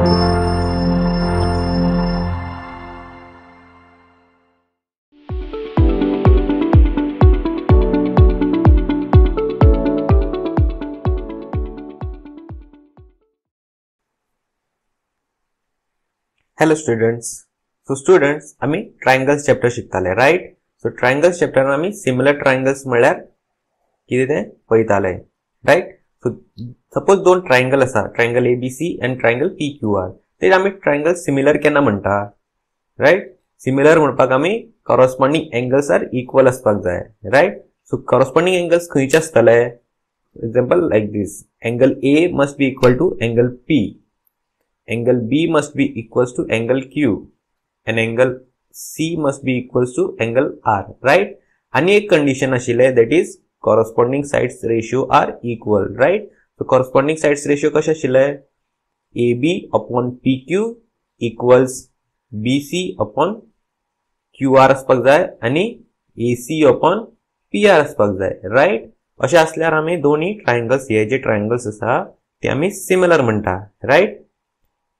Hello students. So students, आम्ही triangles chapter शिकताले, right? So triangles chapter आम्ही similar triangles म्हळ्यार कितें ते पळयताले, राइट? सो सपोज दोन ट्रायंगल आसा, triangle ABC and triangle PQR. ते आम्ही ट्रायंगल सिमिलर केन्ना म्हणटा, राइट? सिमिलर म्हणपाक आम्ही कॉरस्पॉन्डिंग एंगल्स आर इक्वल आसपाक जाय, राइट? सो कॉरस्पॉन्डिंग एंगल्स खंयचे आसतले? Example like this, angle A must be equal to angle P. Angle B must be equals to angle Q and angle C must be equals to angle R, right? आणि एक condition आशिल्ले, that is corresponding sides ratio are equal, right? So corresponding sides ratio कशे आशिल्ले? AB upon PQ equals BC upon QR आसपाक जाय आणि AC upon PR आसपाक जाय, right? अशे असल्यार आम्ही दोन्ही ट्रायंगल्स, हे जे ट्रायंगल्स आसा ते आम्ही सिमिलर म्हणटा, right?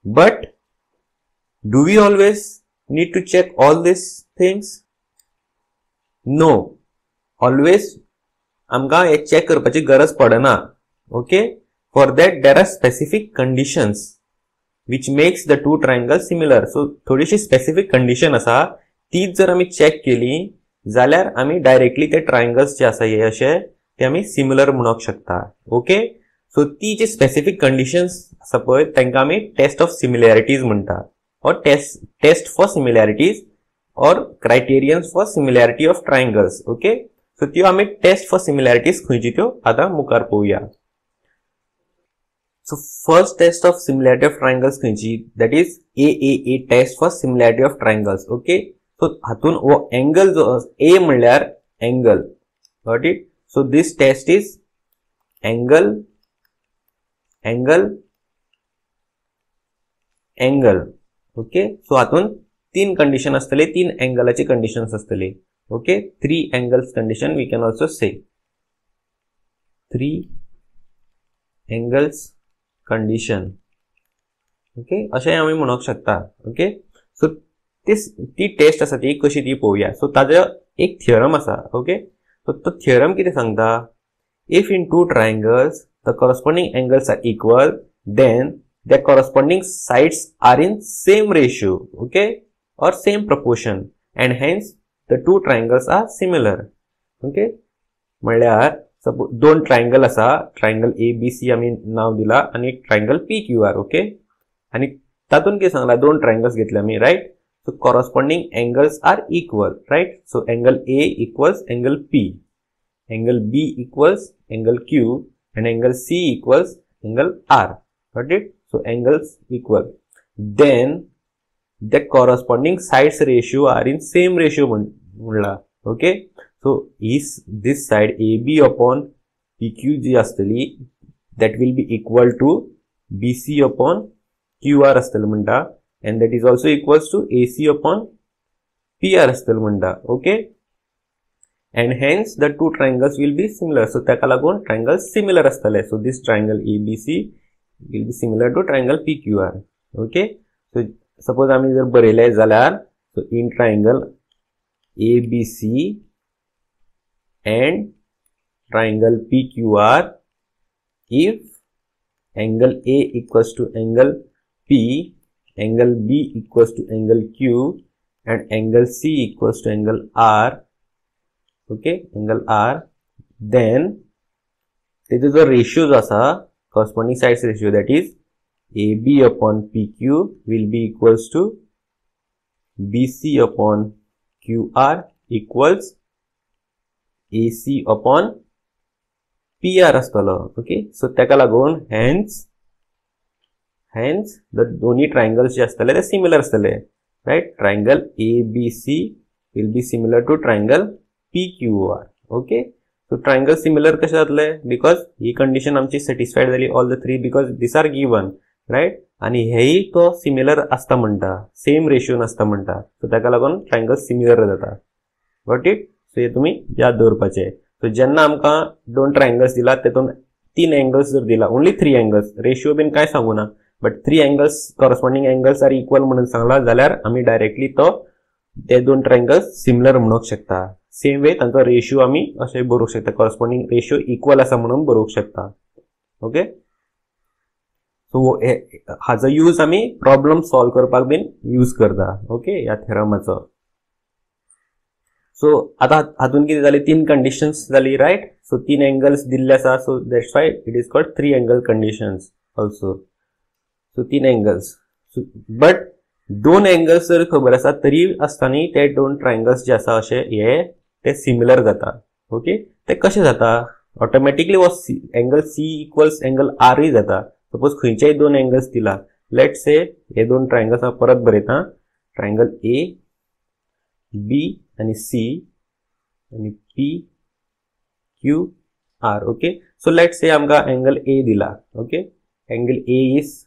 But do we always need to check all these things? No. Always आमका हे चेक करपाची गरज पडना. Okay? For that there are specific conditions which makes the two triangles similar. So थोडीशी specific condition आसा, तीच जर आम्ही चेक केली जाल्यार आम्ही डायरेक्टली ते ट्रायंगल्स जे आसा हे अशे ते आम्ही सिमिलर म्हणूक शकता. ओके? सो ती जी स्पेसिफिक कंडिशन्स आसा पळय तांकां आमी टेस्ट ऑफ सिमिलॅरिटीज म्हणटा, और टेस्ट फॉर सिमिलॅरिटीज और criterions for similarity of triangles. Okay? So त्यो आमी टेस्ट फॉर सिमिलॅरिटीज खंयची त्यो आतां मुखार पळोवया. So first test of similarity of triangles खंयची? That is AAA test for similarity of triangles. Okay? So हातून हो एंगल जो A म्हणल्यार angle, got it? So this test is angle angle. Okay? So हातून तीन कंडिशन असतले, तीन एंगलाची कंडिशन्स असतले. Okay? 3 angles condition we can also say 3 angles condition. Okay? अशें आमी म्हणूक शकता. ओके? सो ती टेस्ट आसा ती कशी ती पळोवया. सो ताजो एक थियरम आसा. ओके? सो तो थियरम कितें सांगता? If in two triangles the corresponding angles are equal, then their corresponding sides are in same ratio, okay, or same proportion, and hence the two triangles are similar. Okay? म्हणल्यार suppose दोन triangle आसा, triangle ABC आम्ही नाव दिला आणि एक triangle PQR. Okay? आणि तातून कितें सांगला, दोन ट्रायंगल्स घेतले आम्ही, right? So corresponding angles are equal, right? So angle A equals angle P, angle B equals angle Q, and angle C equals angle R. Got it? So angles equal. Then the corresponding sides ratio are in same ratio म्हणला. Okay? So is this side AB upon PQ जी असतली that will be equal to BC upon QR असतल म्हणटा, and that is also equals to AC upon PR असतल म्हणटा. Okay? And hence the two triangles will be similar. So ताका लागून triangles similar असतले. So this triangle ABC will be similar to triangle PQR. Okay? So suppose आम्ही जर बरयले जाल्यार, so in triangle ABC and triangle PQR, if angle A equals to angle P, angle B equals to angle Q, and angle C equals to angle R, okay, angle R, then तेजो जो ratio जो आसा, corresponding sides ratio, that is AB upon PQ will be equals to BC upon QR equals AC upon PR असतलो. Okay? So ताका लागून hence the दोन्ही triangles जे असतले ते सिमिलर असतले, right? Triangle ABC will be similar to triangle PQR. Okay? So triangle similar कशे जातले? बिकॉज ही कंडिशन आमची सॅटिस्फाईड झाली, all the three, because this are given, right? आणि हेही तो सिमिलर असता म्हणटा, सेम रेशिओन असता म्हणटा. सो ताका लागून ट्रायंगल सिमिलर जाता. Got it? सो हे तुम्ही याद दवरपाचे. सो जेन्ना आमकां दोन ट्रायंगल्स दिला, तेतून 3 एंगल्स जर दिला, ओनली 3 एंगल्स, रेशिओ बीन काय सांगू ना, but 3 angles corresponding angles are equal म्हणून सांगला जाल्यार आम्ही डायरेक्टली तो ते दोन ट्रायंगल्स सिमिलर म्हणूक शकता. सेम वे तांचो रेशियो आम्ही असे बरोवक शकता, कॉरस्पॉन्डिंग रेशियो इक्वल आसा म्हणून बरोवक शकता. ओके, सो हाजो यूज आम्ही प्रॉब्लेम सॉल्व करपाक बीन यूज करता. ओके, या थेरमाचो. सो आता हातून किती झाले, 3 कंडिशन्स झाली, राईट. सो 3 एंगल्स दिल्ले आसा, so that's why it is called 3 angle conditions also. So 3 angles, but 2 angles जर खबर आसा तरी आसताना ते 2 ट्रायंगल्स जे आसा अशे हे ते सिमिलर जाता. ओके, ते कशे जाता, ऑटोमॅटिकली वो एंगल सी इक्वल्स एंगल आरय जाता. सपोज खंयचेय 2 एंगल्स दिला, लेट्स से हे 2 ट्रायंगल्स परत बरयता, ट्रायंगल ए बी आणि सी आणि P Q R. Okay, so let's say आमका एंगल ए दिला. Okay, angle A is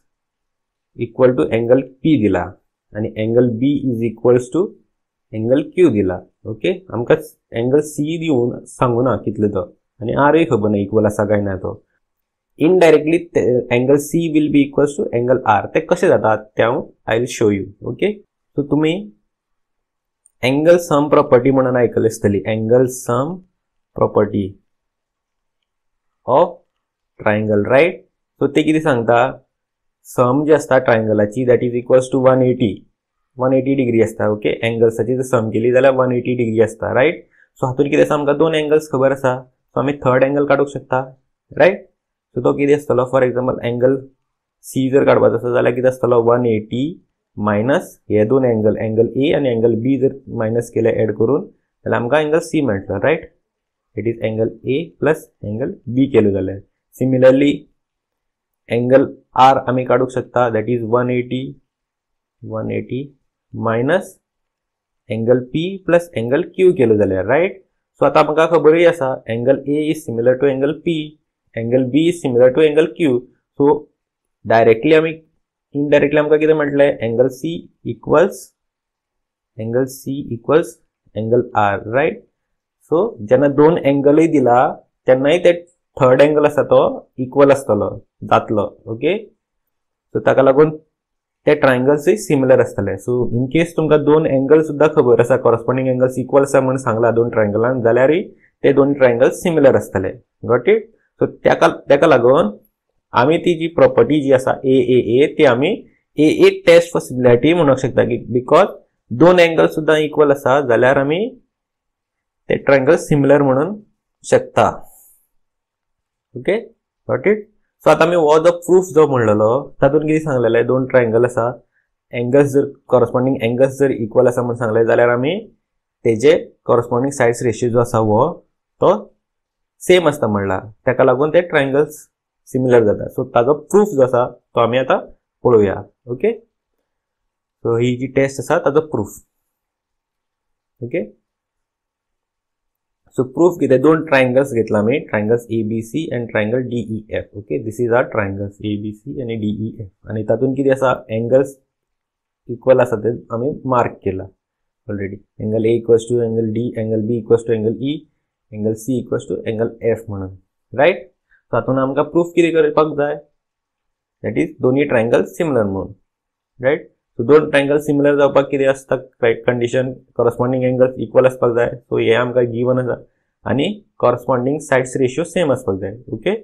equal to angle P दिला आणि angle B is equals to angle Q दिला. ओके, आमका एंगल सी दिवन सांगू ना कितले तो, आणि आरय खबर ना इक्वल आसा काय ना तो. Indirectly angle C will be equals to angle R. ते कसे जातात ते I will show you. Okay, so तुम्ही एंगल सम प्रॉपर्टी म्हणून ऐकले असतली, angle sum property of triangle, right. So ते किती सांगता, सम जी असता ट्रायंगलाची that is equals to 180 degree असता. ओके, एंगल्साची जर सम केली जाल्यार 180 डिग्री असता, राईट. सो हातून किती आसा, आमकां 2 एंगल्स खबर आसा, सो आम्ही थर्ड एंगल काढूक शकता, राईट. सो तो किती असतलो, फॉर एक्झाम्पल एंगल सी जर काढपाचो आसा जाल्यार किती असतलो, 180 मायनस हे 2 एंगल, एंगल ए आणि एंगल बी जर मायनस केले ऍड करून जाल्यार आमकां एंगल सी मेळटलो, right. It is angle A plus angle B केलो जाल्यार. सिमिलरली एंगल आर आम्ही काढूक शकता, that is 180 minus angle P plus angle Q केलो जाल्यार, राईट. सो आता आमकां खबरूय आसा angle A is similar to angle P, angle B is similar to angle Q. So directly आम्ही इनडायरेक्टली आमकां कितें म्हटलें, angle C equals angle R, right. So जेन्ना 2 एंगलय दिला तेन्नाय ते थर्ड एंगल आसा तो इक्वल आसतलो जातलो. ओके, सो ताका लागून ते ट्रायंगल्सय सिमिलर आसतले. सो इन केस तुमकां 2 एंगल सुद्धा खबर आसा, कॉरस्पॉन्डिंग एंगल्स इक्वल आसा म्हणून सांगला 2 ट्रायंगलांक, जाल्यारय ते 2 ट्रायंगल्स सिमिलर आसतले. Got it. सो ताका लागून आम्ही ती जी प्रॉपर्टी जी आसा ए ती आम्ही ए टेस्ट फॉर सिमिलॅरिटी म्हणूक शकता, की बिकॉज 2 एंगल सुद्धा इक्वल आसा जाल्यार आम्ही ते ट्रायंगल सिमिलर म्हणून शकता. Okay, got it. सो आता आम्ही वो जो प्रूफ जो म्हणलेलो तातून कितें सांगलेले, 2 ट्रायंगल आसा, एंगल्स जर कॉरस्पॉन्डिंग एंगल्स जर इक्वल आसा म्हणून सांगले जाल्यार आम्ही तेजे कॉरस्पॉन्डिंग साइड्स रेशियो जो आसा वो तो सेम आसता म्हणला, ताका लागून ते ट्रायंगल्स सिमिलर जाता. सो ताजो प्रूफ जो आसा तो आम्ही आता पळोवया. ओके, सो ही जी टेस्ट आसा ताजो प्रूफ. ओके, सो प्रूफ कितें, 2 ट्रायंगल्स घेतला आम्ही, triangles ABC and triangle DEF. Okay, this is our triangles ABC आणि डीईएफ, आणि तातून कितें आसा, एंगल्स इक्वल आसा ते आम्ही मार्क केला already. Angle A equals to angle D, angle B equals to angle E, angle C equals to angle F म्हणून, राईट. सो हातून आमकां प्रूफ कितें करपाक जाय, दॅट इज दोन्ही ट्रायंगल सिमिलर म्हणून, राईट. सो 2 ट्रायंगल सिमिलर जावपाक कितें आसता कंडिशन, कॉरस्पॉन्डिंग एंगल्स इक्वल आसपाक जाय. सो हे आमकां गिवन आसा, आणि कॉरस्पॉन्डिंग साइड्स रेशियो सेम आसपाक जाय. Okay,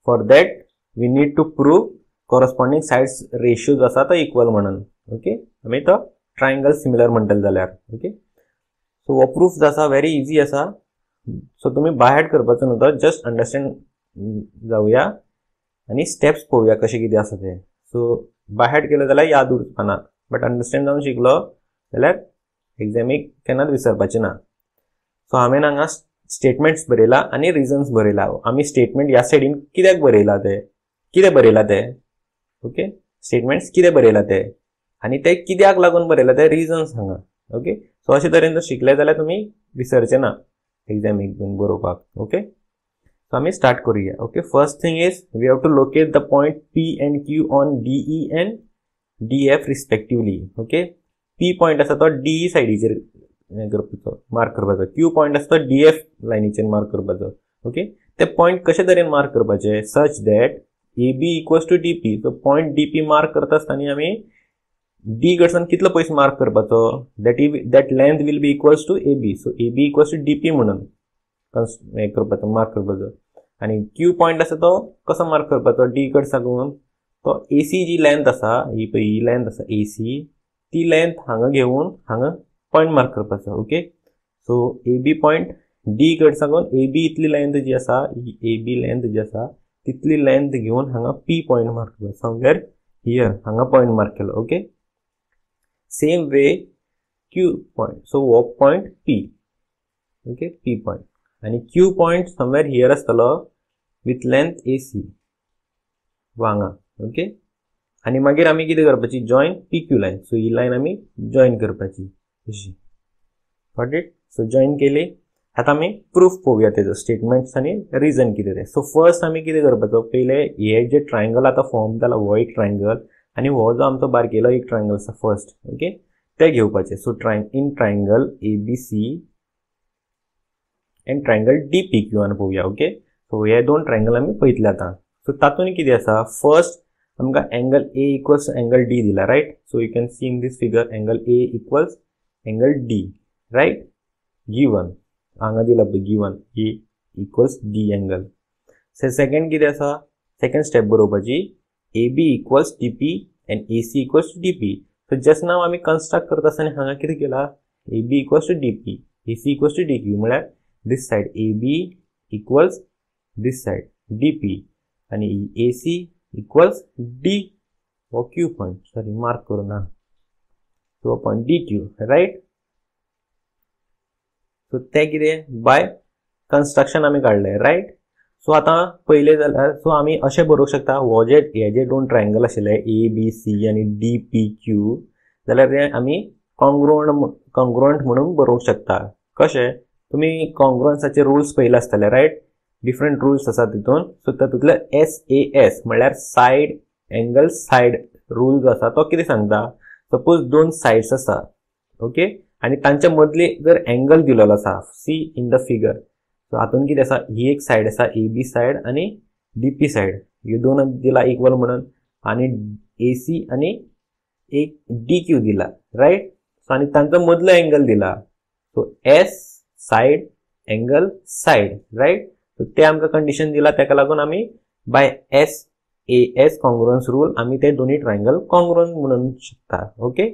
for that we need to prove corresponding sides ratio जो आसा तो इक्वल म्हणून. ओके, आमी तो ट्रायंगल सिमिलर म्हणटले जाल्यार. ओके, सो हो प्रूफ जो आसा व्हेरी इजी आसा. सो तुम्ही बाय हार्ट करपाचो न्हू, तो जस्ट अंडरस्टँड जाऊया आणि स्टेप्स पळोवया कशें कितें आसा ते. सो बाय हार्ट केलं जाल्यार याद उरपाना, बट अंडरस्टँड जावन शिकलो जाल्यार एग्जामीक केन्नाच विसरपाचें ना. सो हांवें हांगा स्टेटमेंट्स बरयला आणि रिजन्स बरयला. आम्ही स्टेटमेंट ह्या सायडीन कित्याक बरयला ते, कितें बरयला ते. ओके, स्टेटमेंट्स कितें बरयला ते आणि ते कित्याक लागून बरयला ते रिजन्स हांगा. ओके, सो अशे तरेन जर शिकले जाल्यार तुमी विसरचे ना एग्जामीक बीन बरोवपाक. ओके, सो आम्ही स्टार्ट करूया. Okay, first thing is we have to locate the point P and Q on DE and DF respectively. Okay, P point आसा तो डीई सायडीचेर मार्क करपाचो, क्यू पॉइंट आसा तो डीएफ लायनीचेर मार्क करपाचो. ओके, ते पॉइंट कशे तरेन मार्क करपाचे, such that A B equals to D P. So point D P mark करता असताना आम्ही डी कडसान कितलो पयस मार्क करपाचो, that length will be equals to A B. So A B equals to D P म्हणून हे करपाचो, मार्क करपाचो. आणि क्यू पॉइंट आसा तो कसो मार्क करपाचो, डी कड साकून तो एसी जी लेंथ आसा, ही लेंथ आसा एसी, ती लेंथ हांगा घेऊन हांगा पॉइंट मार्क करपाचो. Okay. So A B point D कड साकून ए बी इतली लेंथ जी आसा, ए बी लेंथ जी आसा तितली लेंथ घेऊन हांगा पी पॉइंट मार्क करपाचो. समवेअर हियर हांगा पॉइंट मार्क केलो. Okay. Same way Q point, so वो point P. Okay, P point आणि क्यू पॉइंट समवेअर हियर आसतलो विथ लेंथ एसी हांगा. ओके. आणि मागीर आमी कितें करपाची, join P Q line. So ही लाइन आमी जॉइन करपाची अशी. Got it. सो जॉइन केली. आता आमी प्रूफ पळोवया तेजो, स्टेटमेंट्स आणि रिजन कितें ते. सो फर्स्ट आमी कितें करपाचो, पहिले हे जे ट्रायंगल आता फॉर्म जाला हो एक ट्रायंगल आणि हो जो आमचो बारकेलो एक ट्रायंगल आसा फर्स्ट. ओके, ते घेवपाचे. So in triangle A B C and triangle D P Q आणि पळोवया. ओके. सो हे दोन ट्रायंगल आमी पळयतले आता. सो तातून कितें आसा, फर्स्ट आमकां angle A equals to angle D दिला, right. So you can see in this figure angle A equals angle D, right, given हांगा दिला पळय given A equals D angle. Second कितें आसा, सेकंड स्टेप बरोवपाची A B equals D P and A C equals to D P. So just now आमी construct करता आसतना हांगा कितें केला, A B equals to D P, A C equals to D Q, म्हळ्यार this side A B equals this side D P आणि A C equals D वो Q point, sorry mark करू ना, तो point D Q, right. So ते कितें by construction आमी काढले, राइट. सो आता पहिले जाल्यार सो आमी अशें बरोवंक शकता, हो जे हे जे दोन ट्रायंगल आशिल्ले ए बी सी आणि डी पी क्यू, जाल्यार ते आमी कॉन्ग्रुएंट म्हणून बरोवंक शकता. कशें, तुम्ही कॉन्ग्रुएंसाचे रूल्स पहिले आसतले, राइट. डिफरंट रूल्स आसा तितून. सो तातूंतले SAS म्हळ्यार साइड एंगल साइड रूल जो आसा तो कितें सांगता, सपोज दोन साइड्स आसा, ओके, आणि तांच्या मदली जर एंगल दिलेलो आसा, see in the figure. So हातून कितें आसा, ही एक साइड आसा ए बी साइड आणि डी पी साइड, ह्यो दोन दिला इक्वल म्हणून, आणि ए सी आणि एक डी क्यू दिला, राइट. सो आणि तांचा मदलो एंगल दिला, so S side angle side, right. So ते आमकां कंडिशन दिला, ताका लागून आमी बाय SAS कॉन्ग्रुएंस रूल आमी ते दोन्ही ट्रायंगल कॉन्ग्रुएंट म्हणून शकता. ओके.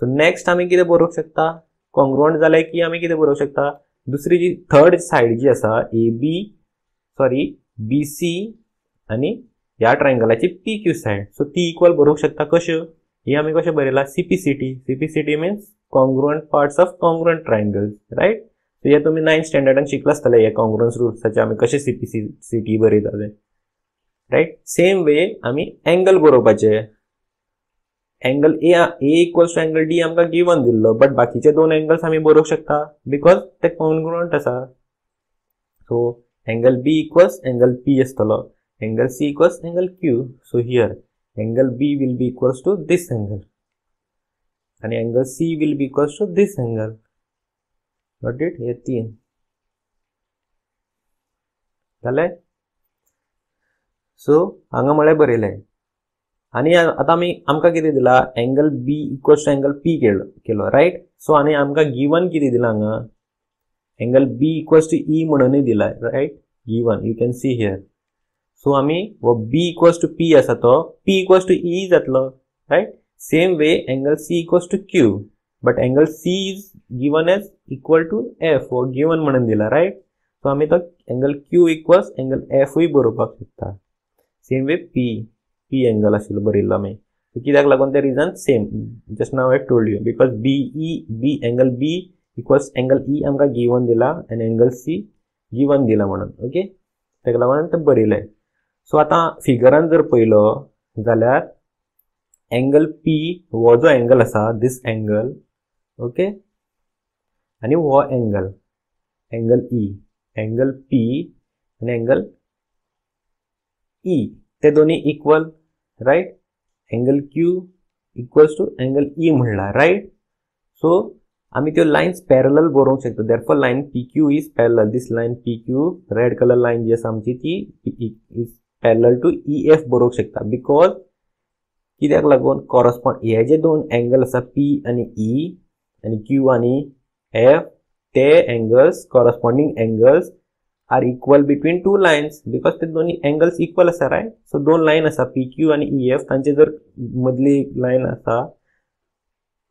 सो नेक्स्ट आमी कितें बरोवंक शकता, कॉन्ग्रुएंट जाले की आमी कितें बरोवंक शकता, दुसरी जी थर्ड साइड जी आसा A B sorry B C आणि ह्या ट्रायंगलाची पी क्यू साइड, सो ती इक्वल बरोवंक शकता. कश्यो, ही आमी कशें बरयला, CPCT. CPCT means congruent parts of congruent triangles, right. So हे तुम्ही 9th स्टँडर्डान शिकला आसतले हे कॉन्ग्रुएंस रूल्साचे आमी कशे सीपीसीटी बरयता ते, राइट. सेम वे आमी एंगल बरोवपाचे. Angle A equals to angle D आमकां गिवन दिल्लो, बट बाकीचे दोन एंगल्स आमी बरोवंक शकता बिकॉज ते कॉन्ग्रुएंट आसा. So angle B equals angle P आसतलो, angle C equals angle Q. So here angle B will be equals to this angle आणि angle C will be equals to this angle. Got it. हे तीन जाले. So हांगा म्हळ्यार बरयलें. आणि आता आमकां कितें दिला, angle B equals to angle P केलो, राइट. सो आणि आमकां गिवन कितें दिला हांगा, angle B equals to E म्हणूनय दिला, right, given, you can see here. So आमी वो बी इक्वल्स टू पी आसा तो पी इक्वल्स टू ई जातलो, right. Same way angle C equals to Q, but angle C is given as equal to F, वो given म्हणून दिला, right. So आमी तो एंगल क्यू इक्वल्स एंगल एफूय बरोवपाक शकता. सेम वे पी एंगल आशिल्लो बरयल्लो आमी, कित्याक लागून ते reason same, just now I told you, because B angle B equals angle E आमकां गिवन दिला आनी एंगल सी गिवन दिला म्हणून. ओके, ताका लागून ते बरयलें. सो आता फिगरान जर पळयलो जाल्यार एंगल पी हो जो एंगल आसा दिस एंगल, ओके, आणि हो एंगल ई, एंगल पी आणि एंगल ई ते दोन्ही equal, right. Angle Q equals to angle E म्हणला, राइट. सो आमी त्यो लाइन्स पॅरलल बरोवंक शकता. Therefore line P Q is parallel. This line P Q red colour line जी आसा आमची ती इज पॅरलल टू EF बरोवंक शकता बिकॉज कित्याक लागून कॉरस्पॉन्ड हे जे दोन एंगल आसा P आणि E आणि Q आणि F ते angles corresponding angles are equal between two lines because ते दोन्ही एंगल्स इक्वल आसा रायट. सो दोन लाइन आसा PQ आणि EF तांचे जर मदली लाइन आसा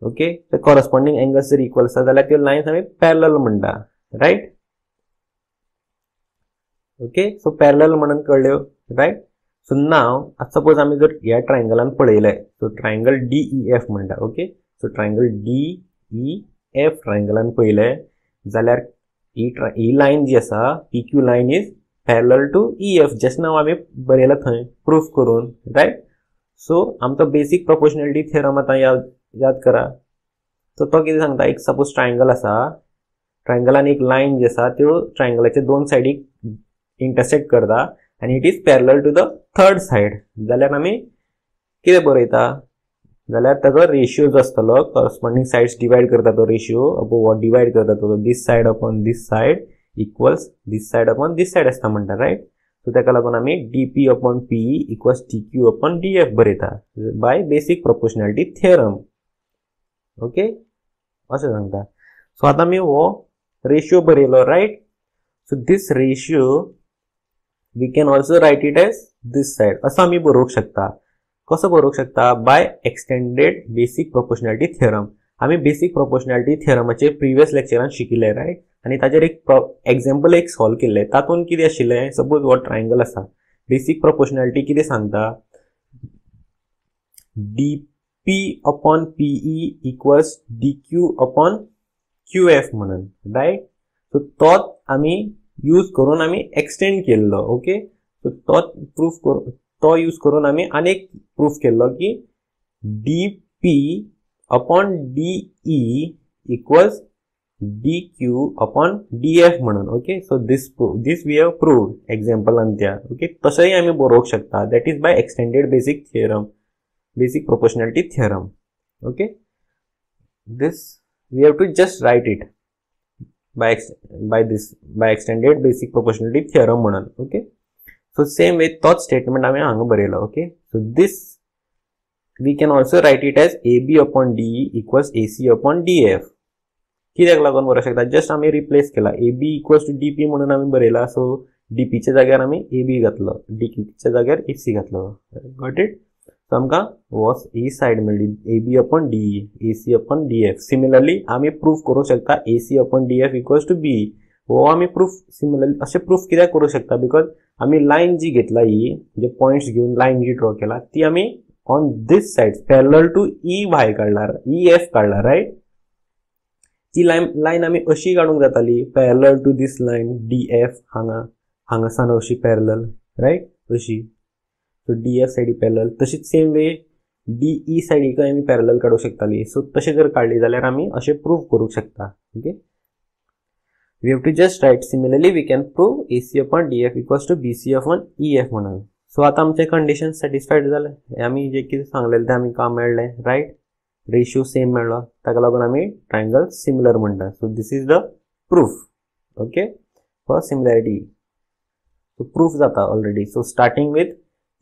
ओके ते कॉरस्पॉन्डिंग एंगल्स जर इक्वल आसा जाल्यार त्यो लाइन्स आमी पॅरलल म्हणटा राइट. ओके सो पॅरलल म्हणून कळ्यो राइट. सो नाव सपोज आम्ही जर या ट्रायंगलान पळयले सो ट्रायंगल DEF म्हणटा ओके. सो ट्रायंगल DEF ट्रायंगलान पळयले जाल्यार ही लाइन जी आसा PQ line is parallel to EF just now आम्ही बरयला थंय प्रूफ करून राइट. सो आमचो बेसिक प्रोपोर्शनॅलिटी थियरम आता याद करा. सो तो कितें सांगता एक सपोज ट्रायंगल आसा ट्रायंगलान एक लाइन जी आसा त्यो ट्रायंगलाचे दोन साइडीक इंटरसेक्ट करता आणि it is parallel to the third side जाल्यार आमी कितें बरयता जाल्यार ताजो रेशियो जो आसतलो कॉरस्पॉन्डिंग साइड्स डिवाइड करता तो रेशियो अपॉन डिवाइड करता तो this side upon this side equals this side upon this side आसता म्हणटा राइट. सो ताका लागून आमी DP upon PE equals DQ upon DF बरयता by basic proportionality theorem okay अशें सांगता. सो आतां आमी हो रेशियो बरयलो right. So this ratio we can also write it as this side असं आम्ही बरोवंक शकता. कसं बरोवंक शकता by extended basic proportionality theorem. आम्ही बेसिक प्रोपोर्शनॅलिटी थियरमाचे प्रिवियस लेक्चरान शिकिल्ले राइट आणि ताजेर एक एक्झाम्पल एक सॉल्व केल्ले तातूंत कितें आशिल्लें सपोज हो ट्रायंगल आसा बेसिक प्रोपोर्शनॅलिटी कितें सांगता DP upon PE equals DQ upon QF म्हणून राइट. सो तोच आम्ही यूज करून आम्ही एक्सटेंड केल्लो ओके. सो तो यूज करून आम्ही अनेक प्रूफ केल्लो की DP upon DE equals DQ upon DF म्हणून okay. So this we have proved एक्झाम्पलान त्या ओके. तशेंय आम्ही बरोवंक शकता that is by extended basic theorem basic proportionality theorem okay. This we have to just write it by extended basic proportionality theorem म्हणून okay. So same way तोच statement आम्ही हांगा बरयलो okay. So this we can also write it as AB upon DE equals AC upon DF. कित्याक लागून बरोवंक शकता just आम्ही रिप्लेस केला AB इक्वल्स टू DP म्हणून आम्ही बरयला. सो DP च्या जाग्यार आम्ही AB घातलो DQ च्या जाग्यार AC घातलो गॉट इट. सो आमकां वॉस ही साइड मेळ्ळी AB upon DE AC upon DF. Similarly आम्ही प्रूफ करूंक शकता AC upon DF equals to BE. हो आम्ही प्रूफ सिमिलरली असे प्रूफ कित्याक करूंक शकता बिकॉज आम्ही लाइन जी घेतला ही जे पॉइंट्स घेऊन लाइन जी ड्रॉ केला ती आम्ही on this side parallel to EY काढला EF काढला राइट. ती लाइन आम्ही अशी काढूंक जाताली parallel to this line DF हांगासान अशी पॅरलल राइट अशी. सो DF साइडी पॅरलल तशीच सेम वे DE साइडीक आम्ही पॅरलल काढू शकताली. सो तशें जर काढली जाल्यार आम्ही अशें प्रूव्ह करूंक शकता okay. We have to just right similarly we can prove AC upon DF equals to BC upon EF म्हणून. सो आता आमचे कंडिशन सॅटिस्फाईड झाले आम्ही जे कितें सांगलेलें तें आमी काम मेळ्ळें राइट. रेशियो सेम मेळ्ळो ताका लागून आमी ट्रायंगल सिमिलर म्हणटा. So this is the proof okay for similarity. So proof जाता ऑलरेडी. सो स्टार्टिंग विथ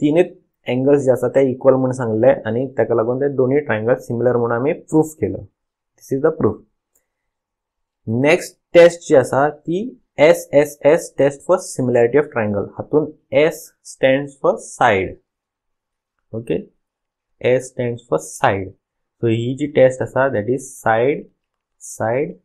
तीनच एंगल्स जे आसा ते इक्वल म्हणून सांगले आणि ताका लागून ते दोन्ही ट्रायंगल सिमिलर म्हणून आम्ही प्रूफ केलं. This is the proof. Next test जी आसा ती SSS test for similarity of triangle. हातून S stands for side okay. S stands for side. So ही जी टेस्ट आसा that is side side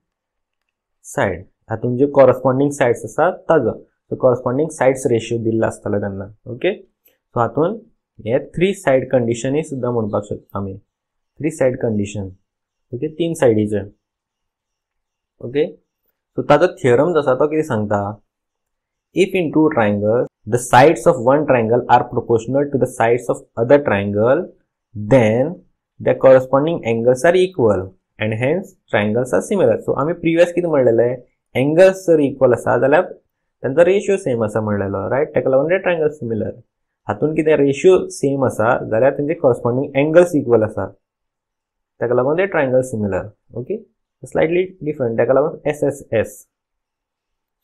side. हातून जे कॉरस्पॉन्डिंग साइड्स आसा ताजो सो कॉरस्पॉन्डिंग साइड्स रेशियो दिल्लो आसतलो तेन्ना ओके. सो हातून हे 3 साइड कंडिशनय सुद्दां म्हणपाक शकता आमी 3 साइड कंडिशन ओके 3 साइडीचे ओके. सो ताजो थियरम जो आसा तो कितें सांगता if in two triangles the sides of one triangle are proportional to the sides of other triangle then the corresponding angles are equal and hence triangles are similar. So आम्ही previous कितें म्हणलेलें angles जर equal आसा जाल्यार तांचो ratio same आसा म्हणलेलो right. ताका लागून ते ट्रायंगल सिमिलर. हातून कितें रेशियो सेम आसा जाल्यार तेंचे कॉरस्पॉन्डिंग एंगल्स इक्वल आसा ताका लागून ते triangle similar okay. Slightly different ताका लागून SSS.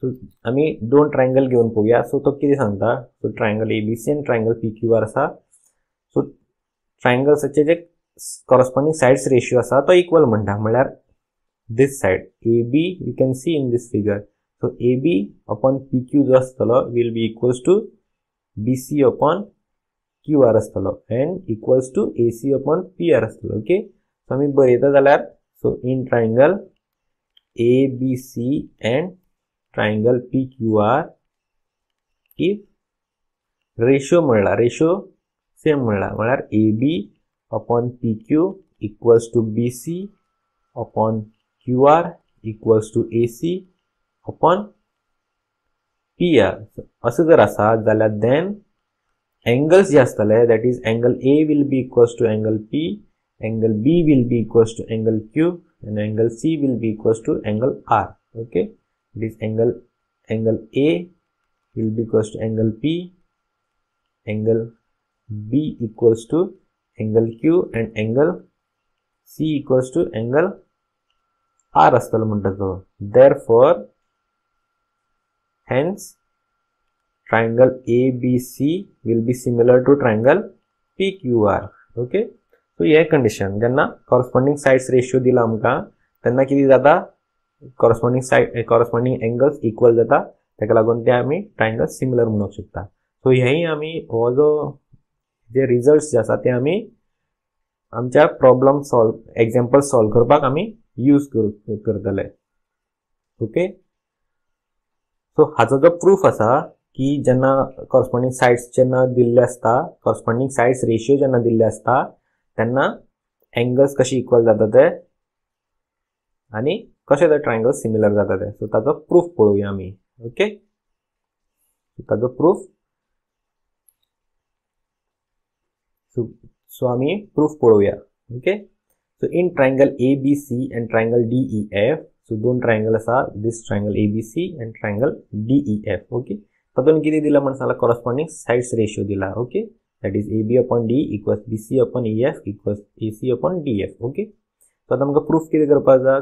सो आम्ही दोन ट्रायंगल घेऊन पळोवया. सो तो कितें सांगता. सो ट्रायंगल एबीसी आनी ट्रायंगल पीक्यूआर आसा. सो ट्रायंगल्साचे जे कॉरस्पॉन्डिंग साइड्स रेशियो आसा तो इक्वल म्हणटा. म्हळ्यार this side AB you can see in this figure. So AB upon PQ जो असतलो will be equals to BC upon QR असतलो and equals to AC upon PR असतलो. Okay. So आम्ही बरयता जाल्यार so in triangle ABC and triangle PQR if ratio म्हणला ratio same म्हणला म्हळ्यार AB upon PQ equals to BC upon QR equals to AC upon PR. असं जर असा जाल्यार then angles जे असतले that is angle A will be equals to angle P, angle B will be equals to angle Q and angle C will be equals to angle R. Okay, this angle A will be equals to angle P, angle B equals to angle Q and angle C equals to angle R असतलो म्हणटा तो. Therefore hence triangle ABC will be similar to triangle PQR. Okay. So हे condition जेन्ना corresponding sides ratio दिला आमकां तेन्ना कितें जाता कॉरस्पॉन्डिंग एंगल्स इक्वल जाता. ताका लागून ते आमी ट्रायंगल सिमिलर म्हणूंक शकता. सो हेही आमी हो जो जे रिजल्ट्स जे आसा ते आमी आमच्या प्रॉब्लेम एग्जांपल सॉल्व करपाक आमी यूज करतले. ओके. सो हाचो जो प्रूफ आसा की जेन्ना कॉरस्पॉन्डिंग साइड्स जेन्ना दिल्ले असता कॉरस्पॉन्डिंग साइड्स रेशियो जेन्ना दिल्ले असता तेन्ना एंगल्स कशी इक्वल जाता ते आनी कशे ते ट्रायंगल सिमिलर जाता ते. सो ताचो प्रूफ पळोवया आमी. ओके. ताचो प्रूफ सो आमी प्रूफ पळोवया. Okay. So in triangle ABC and triangle DEF, so दोन triangle असा this triangle ABC and triangle DEF. Okay. तातून किती दिला म्हणून सांगला corresponding sides ratio दिला. Okay. That is AB upon D equals BC upon EF equals AC upon DF. Okay. So आता आमका proof किती करपाक जाय.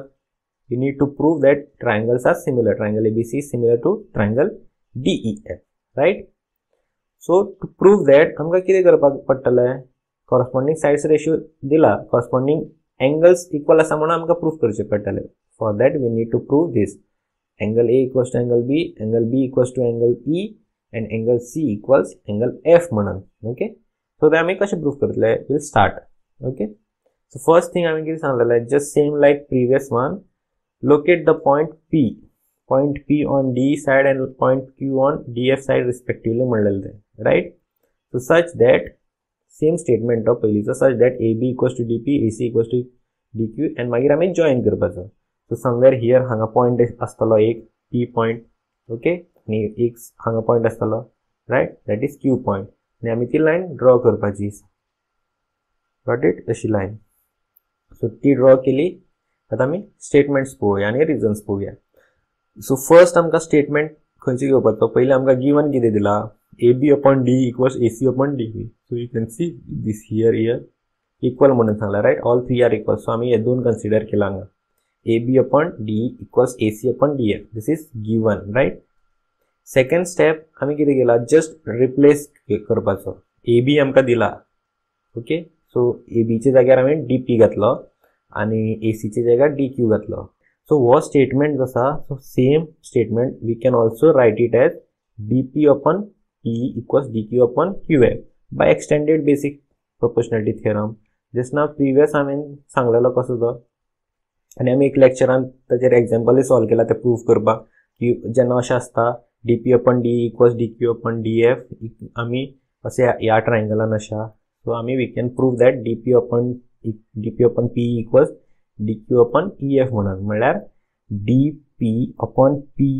We need to prove that triangles are similar. Triangle ABC is similar to triangle DEF. Right. So to prove that आमका किती करपाक पडटले. Corresponding sides ratio दिला. Corresponding angles equal असा म्हणून आमका प्रूफ करचे पडटले. For that we need to prove this. Angle A equals to angle B, angle B equals to angle E and angle C equals angle F म्हणून. Okay. So ते आम्ही कसे proof करतले. We'll start. Okay. So first thing आम्ही किती सांगलेले just same like previous one. Locate the point P. Point P on D side and point Q on DF side respectively म्हणलेले ते. Right. So such that same statement of पयलीचो such that AB equals to DP, AC equals to DQ and मागीर आमी join करपाचो. So somewhere here हांगा point आसतलो एक P point. Okay. आनी एक हांगा पॉइंट आसतलो right that is Q point आनी आमी ती लाइन ड्रॉ करपाची. Got it. अशी लाइन. सो ती ड्रॉ केली. आतां आमी स्टेटमेंट्स पळोवया आनी रिजन्स पळोवया. सो फर्स्ट आमकां स्टेटमेंट खंयचे घेवपाचो. पयलीं आमकां गिवन कितें दिला AB upon D equals AC upon DB. So you can see this here equal म्हणून सांगला right. All three are equal. So आम्ही हे दोन कन्सिडर केला हांगा. AB upon D equals AC upon DF. This is given right. Second step आम्ही किती केला जस्ट रिप्लेस करपाचो. AB आमकां दिला. ओके. सो AB च्या जाग्यार आम्ही DP घातलो आणि AC च्या जाग्यार DQ घातलो. सो हो स्टेटमेंट आसा so same statement we can also write it as DP upon P equals DQ upon QF by extended basic proportionality theorem. Just now previous आम्ही सांगलेलो कसो तो आणि आम्ही एक लेक्चरान ताचेर एग्जांपल सॉल्व केला ते प्रूफ करपाक की जेन्ना अशें आसता DP upon D equals DQ upon DF आम्ही असे या ट्रायंगलान आसा. सो आम्ही we can prove that DP upon P equals DQ upon EF म्हणून म्हळ्यार DP upon P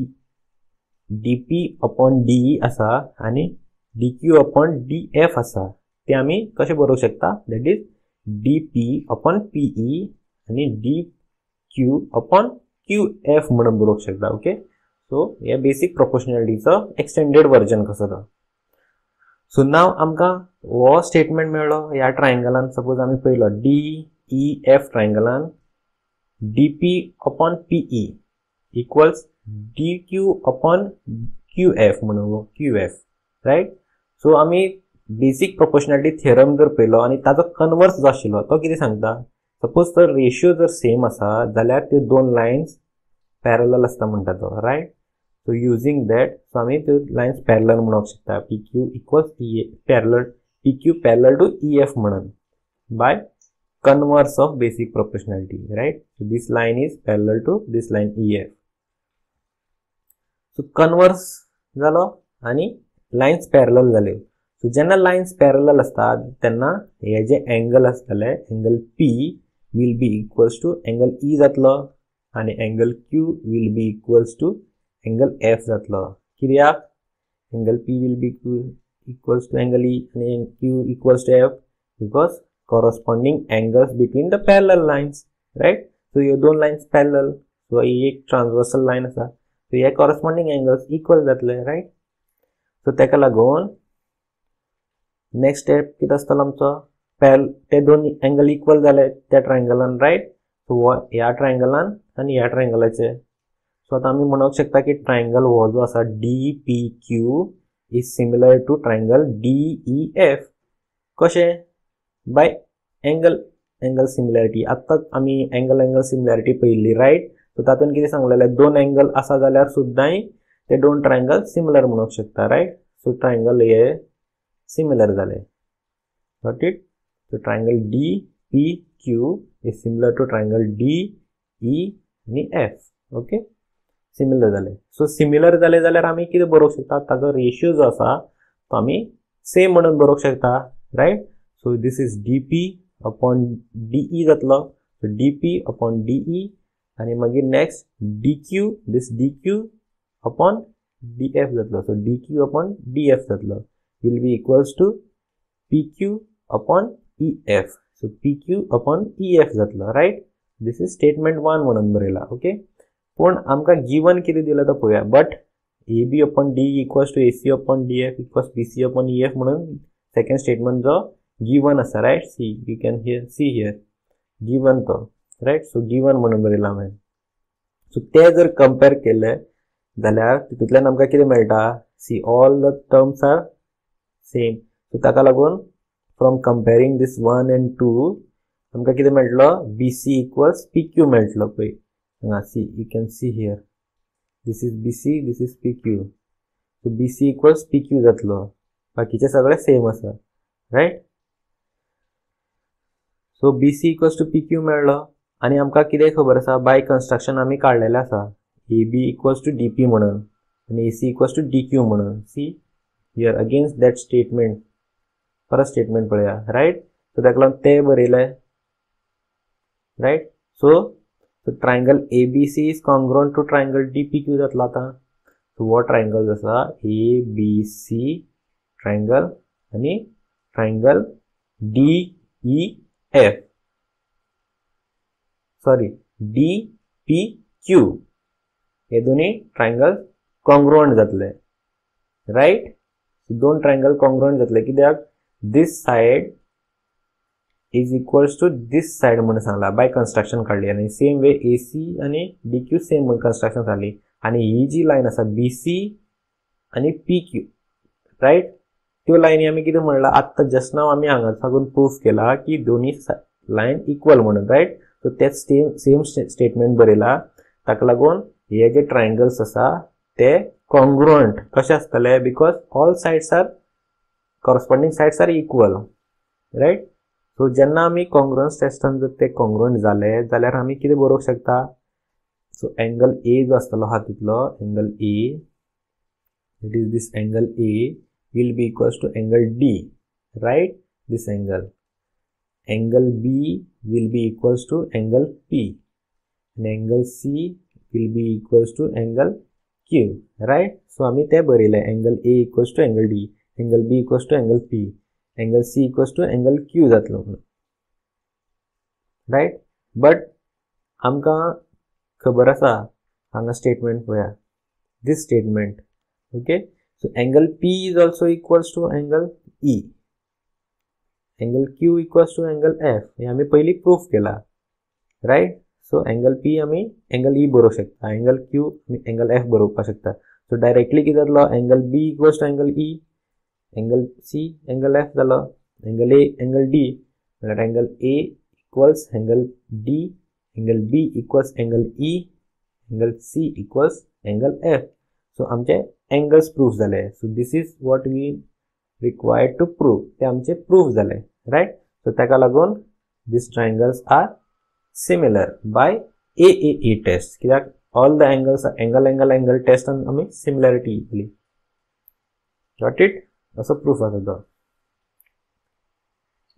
DP upon D असा आणि DQ upon DF असा. ते आम्ही कसे बरोवंक शकता that is DP upon PE आणि DQ upon QF म्हणून बरोवंक शकता. ओके. सो हे बेसिक प्रोपोर्शनॅलिटीचो एक्सटेंडेड वर्जन कसो तो. सो नाव आमकां हो स्टेटमेंट मेळ्ळो ह्या ट्रायंगलान. सपोज आमी पळयलो DEF ट्रायंगलान DP upon PE equals DQ upon QF म्हणून QF राईट. सो आम्ही बेसिक प्रोपोर्शनॅलिटी थिअरम जर पळयलो आनी ताचो कन्वर्स जो आशिल्लो तो कितें सांगता, सपोज तर रेशियो जर सेम आसा जाल्यार त्यो दोन लायन्स पॅरलल आसता म्हणटा तो right. So using that so आमी त्यो लायन्स पॅरलल म्हणूंक शकता. PQ equals parallel PQ parallel to EF म्हणून by converse of basic proportionality, right? So this line is parallel to this line EF. So converse झालो आणि lines parallel झाले. So जेन्ना lines parallel असतात तेन्ना हे जे अँगल असतले angle P will be equals to angle E जातलो आणि angle Q will be equals to angle F जातलो. कित्याक angle P will be equals to angle E आणि Q equals to F because corresponding angles between the parallel lines, right? So ये दोन lines parallel, so ही एक transversal line असा, so ये corresponding angles equal जातले, right? So तेका लागून next step कितें आसतलो आमचो ते दोन angle equal जाले त्या trianglean, right? So ह्या trianglean आणि ह्या triangleचे, so आता आम्ही म्हणूंक शकता की triangle हो जो आसा DPQ is similar to triangle DEF. कशें? By angle similarity. आत्ताच आम्ही अँगल सिमिलॅरिटी पळयल्ली राईट. सो तातूंत कितें सांगलेलें दोन अँगल आसा जाल्यार सुद्दांय ते दोन ट्रायंगल सिमिलर म्हणूंक शकता राईट. सो ट्रायंगल हे सिमिलर जाले. Got it. So triangle DPQ is similar to triangle DE आणि F. ओके सिमिलर जाले. सो सिमिलर जाले जाल्यार आमी कितें बरोवंक शकता ताचो रेशियो जो आसा तो आमी सेम म्हणून बरोवंक शकता right. So this is DP upon DE जातलो. So DP upon DE आणि मागीर next DQ, this DQ upon DF जातलो. So DQ upon DF जातलो will be equals to PQ upon EF. So PQ upon EF जातलो right. This is statement 1 म्हणून बरयला. Okay पण आमकां गिवन कितें दिला तो पळोवया. But AB upon DE equals to AC upon DF equals BC upon EF म्हणून सेकंड स्टेटमेंट जो given असा right. See you can see here given तो right. So given म्हणून बरयला हांवें. सो ते जर कंपेर केले जाल्यार तितूंतल्यान आमकां कितें मेळटा. See all the terms are same. So ताका लागून फ्रॉम कंपेरिंग दिस 1 and 2 आमकां कितें मेळटलो BC इक्वल्स PQ मेळटलो पळय हांगा. See you can see here this is BC this is PQ. So BC equals PQ जातलो. बाकीचे सगळे सेम आसा right. So BC equals to PQ मेळ्ळो आणि आमकां कितें खबर आसा बाय कन्स्ट्रक्शन आमी काडलेलें आसा AB इक्वल्स टू DP म्हणून आणि AC इक्वल्स टू DQ म्हणून. See here against that statement परत स्टेटमेंट पळया राईट. सो ताका लागून ते बरयले right. So triangle ABC is congruent to triangle DPQ जातलो आतां. सो हो ट्रायंगल आसा ABC ट्रायंगल आणि ट्रायंगल DEF सॉरी DPQ हे दोन्ही ट्रायंगल कॉन्ग्रुएंट जातले राईट. दोन ट्रायंगल कॉन्ग्रुएंट जातले कित्याक this side is equals to this side म्हणून सांगला बाय कन्स्ट्रक्शन काढली आणि सेम वे AC आणि DQ सेम म्हणून कन्स्ट्रक्शन जाली. आणि ही जी लाईन आसा BC आणि PQ राईट त्यो लाईनी आमी कितें म्हणला आत्ता जस्ट नाव आमी हांगा साकून प्रूफ केला की दोन्ही लाईन इक्वल म्हणून राईट. सो तेच सेम स्टेटमेंट बरयला. ताका लागून हे जे ट्रायंगल्स आसा ते कॉन्ग्रुएंट कशे आसतले because all sides are corresponding sides are equal right. So जेन्ना आमी कॉन्ग्रुएंस टेस्टान जर ते कॉन्ग्रुएंट जाले जाल्यार आमी कितें बरोवंक शकता. सो एंगल A जो आसतलो हा तितलो angle A it is this angle A will be equals to angle D right. This angle B will be equals to angle P and angle C will be equals to angle Q right. So आम्ही ते बरयले angle A equals to angle D angle B equals to angle P angle C equals to angle Q जातलो right. but आमकां खबर आसा हांगा statement पळया this statement okay. So angle P is also equals to angle E. Angle Q equals to angle F. हे आम्ही पहिली proof केला right. सो एंगल पी आमी एंगल ई बरोवंक शकता, एंगल क्यू आमी एंगल एफ बरोवपाक शकता. सो डायरेक्टली कितें जातलो angle B equals to angle E, angle C angle F जालो, एंगल ए एंगल डी म्हळ्यार angle A equals angle D, angle B equals angle E, angle C equals angle F. So आमचे angles proof जाले. So this is what we required to prove. ते आमचे proof जाले, right. So ताका लागून these triangles are similar by AAE test. कित्याक all the angles are angle test and आमी similarity केली. Got it? असो proof आसा तो.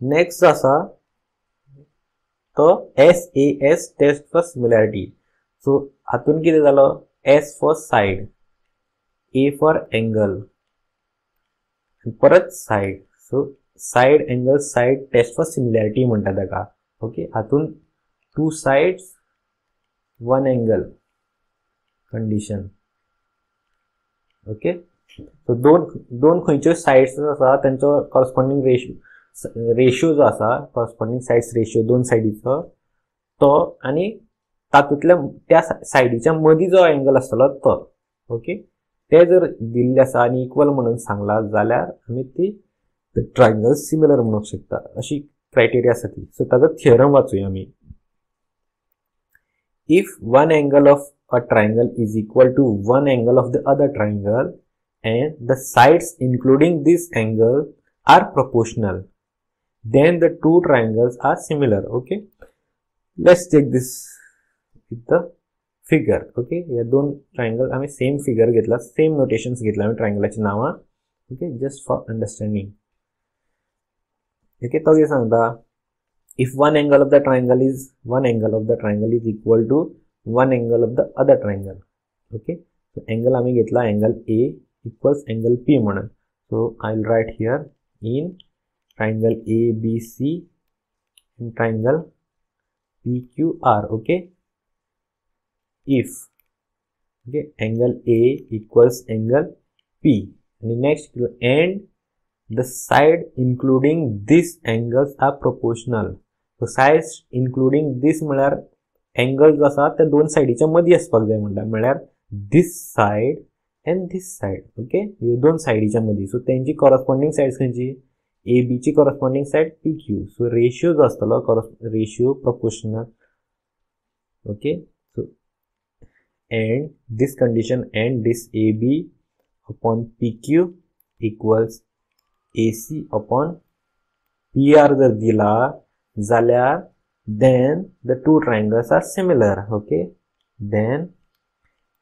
Next आसा तो SAS test for similarity. So हातून कितें जालो S for side, A for angle, and परत side. So side angle side test for similarity म्हणटा ताका. ओके, हातून 2 sides 1 angle condition. Okay, so दोन खंयच्यो साइड्स आसा त्यांचो कॉरस्पॉन्डिंग रेशियो जो आसा, कॉरस्पॉन्डिंग साइड्स रेशियो दोन साइडीचो तो, आणि तातूंतल्या त्या साइडीच्या मदीं जो एंगल आसतलो तो. ओके, ते जर दिल्ले आसा आणि इक्वल म्हणून सांगला जाल्यार आमी ती ट्रायंगल सिमिलर म्हणूंक शकता. अशी क्रायटेरिया आसा ती. सो ताजो थियरम वाचूया आमी. If one angle of a triangle is equal to one angle of the other triangle and the sides including this angle are proportional, then the two triangles are similar. Okay, let's take this with the figure. Okay, या दोन triangle आम्ही same figure घेतला, same notations घेतला आम्ही ट्रायंगलाची नावा. Okay, just for understanding. Okay, तो कितें सांगता, if one angle of the triangle is equal to one angle of the other triangle. Okay, so angle आम्ही घेतला angle A equals angle P म्हणून. So I'll write here in triangle ABC and triangle PQR. Okay, if angle A equals angle P and the next and the side including these angles are proportional. So sides including this म्हळ्यार angle जो आसा त्या दोन साइडीच्या मदीं आसपाक जाय म्हणटा, म्हळ्यार this side and this side. Okay, ह्यो दोन साइडीच्या मदीं. सो तेंची कॉरस्पॉन्डिंग साइड्स खंयची, AB ची corresponding side PQ. So ratio जो आसतलो ratio proportional. Okay, so and this condition and this AB upon PQ equals AC upon PR जर दिला जाल्यार then the two triangles are similar. Okay, then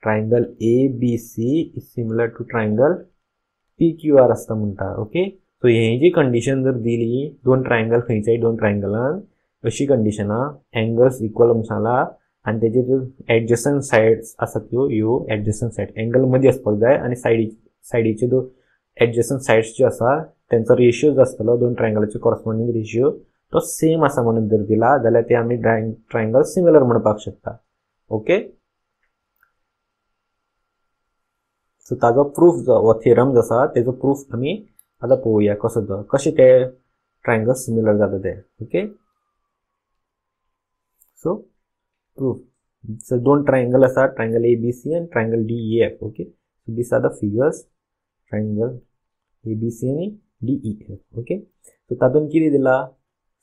triangle ABC is similar to triangle PQR असता म्हणटा. Okay, so हे जी condition जर दिली दोन triangle खंयच्याय दोन ट्रायंगलान अशी कंडिशन एंगल्स इक्वल म्हणला आणि त्याचे जो एडजस्टंट साइड्स आसा त्यो ह्यो एडजस्टंट साइड एंगल मध्ये असपाक जाय आणि साइडीचे जो एडजस्टंट साइड्स ज्यो आसा त्यांचो रेशियो जो आसतलो दोन ट्रायंगलाचे कॉरस्पॉन्डिंग रेशियो तो सेम आसा म्हणून जर दिला जाल्यार ते आमी ट्रायंगल सिमिलर म्हणपाक शकता. ओके, सो ताजो प्रूफ जो थियरम जो आसा तेजो प्रूफ आमी आतां पळोवया कसो तो, कशें ते ट्रायंगल सिमिलर जाता ते. Okay, so proof. सो दोन ट्रायंगल आसा, triangle ABC and triangle DEF. Okay, so this are the figures, triangle ABC आणि DEF. ओके, सो तातून कितें दिला,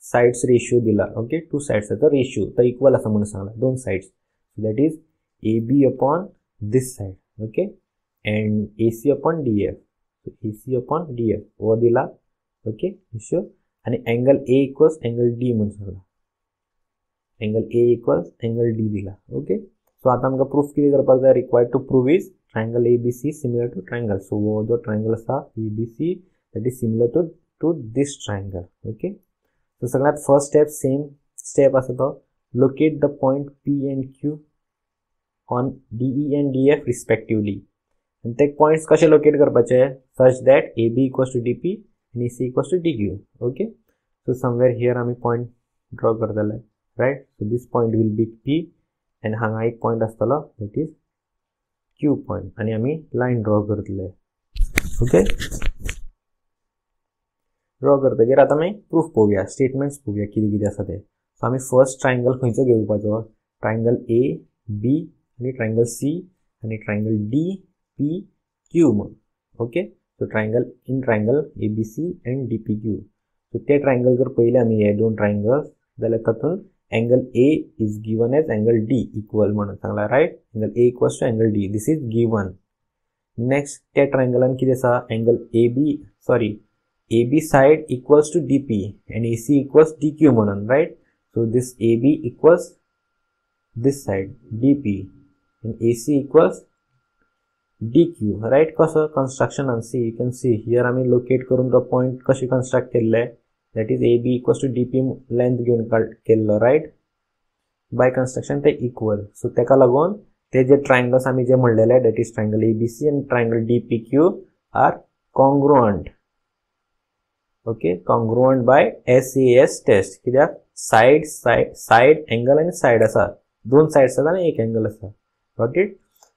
साइड्स रेशियो दिला. ओके, टू साइड्सचा रेशियो तो इक्वल आसा म्हणून सांगला दोन sides. So that is AB upon this side. Okay, and AC upon DF. So AC upon DF वो दिला. ओके, रेशियो आणि angle A equals angle D म्हणून सांगला, angle A equals angle D दिला. ओके, सो आता आमकां proof कितें करपाक जाय, required to prove is triangle ABC similar to triangle. So वो जो ट्रायंगल आसा ABC that is similar to this triangle. Okay, so सगळ्यात फर्स्ट स्टेप सेम स्टेप आसा तो, locate the point P and Q on DE and DF respectively. आणि ते points कशे locate करपाचे, such that AB equals to DP and AC equals to DQ. Okay, so somewhere here आमी point draw करतले, right. So this point will be P and हांगा एक point आसतलो that is Q point आणि आमी line draw करतले. Okay, draw करतकीर आता आमी प्रूफ पळोवया, स्टेटमेंट्स पळोवया कितें कितें आसा ते. सो आमी फर्स्ट ट्रायंगल खंयचो घेवपाचो, ट्रायंगल ए बी आणि ट्रायंगल सी आणि ट्रायंगल डी पी क्यू म्हण. Okay, so triangle A B C and D P Q. So ते ट्रायंगल जर पहिले आम्ही हे दोन ट्रायंगल्स जाल्यार तातून angle A is given as angle D equal म्हणून सांगला, right. angle A equals to angle D, this is given. next त्या ट्रायंगलान किती आसा, angle AB side equals to DP and AC equals DQ म्हणून, right. so this AB equals this side DP and AC equals DQ, right. कसं construction and see, you can see here आम्ही locate करून तो point कशी construct केले, that is AB equals to DP length घेऊन केलं, right. by construction ते equal. so तेका लागून ते जे triangles आम्ही जे म्हणलेले, that is triangle ABC and triangle DPQ are congruent. okay, congruent by SAS test. कित्याक side angle आणि side असा, दोन sides आसा आणि एक angle असा. got it.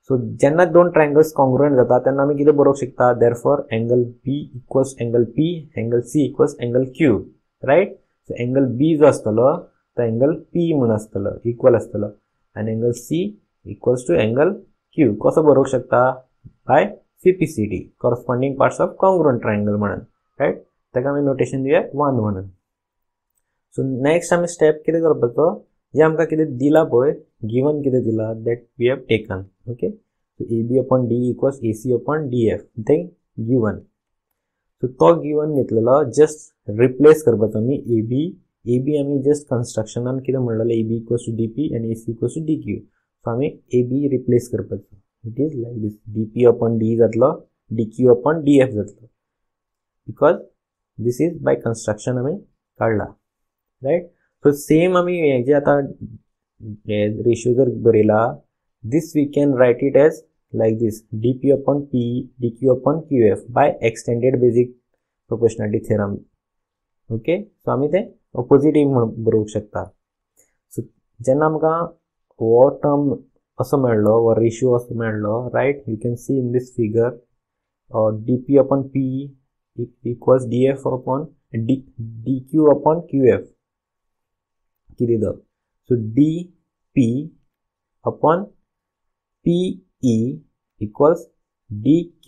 so जेन्ना दोन triangles congruent जाता तेन्ना आम्ही किती बरोवंक शकता, therefore angle B equals angle P, angle C equals angle Q, right. so angle B जो असतलो तो angle P म्हणून असतलो, equal असतलो, and angle C equals to angle Q. कसो बरोवंक शकता, by CPCT, corresponding parts of congruent triangle म्हणून, right. तेका आम्ही नोटेशन दिया 1 म्हणून. so next आम्ही स्टेप किती करपाचो, जे आमकां कितें दिला पळय, गिवन कितें दिला, that we have taken. okay, so AB upon D equals AC upon DF, ते गिवन. so तो गिवन घेतलेलो जस्ट रिप्लेस करपाचो आमी AB आम्ही जस्ट कन्स्ट्रक्शनान कितें म्हणलेलें, AB equals to DP and AC equals to DQ. so आम्ही AB रिप्लेस करपाचो, it is like this, DP upon D जातलो, DQ upon DF जातलो, because this is by construction आम्ही काढला, राइट. सो सेम आम्ही हे जे आता रेशियो जर बरयला, this we can write it as like this, dp upon p dq upon qf by extended basic proportionality theorem. okay, so आम्ही ते ऑपोजिट म्हणून बरोवंक शकता. सो जेन्ना आमकां हो टर्म असो मेळ्ळो, हो रेशियो असो मेळ्ळो, right, you can see in this figure dp upon p equals df upon dq upon qf. किती the, so dp upon PE equals DQ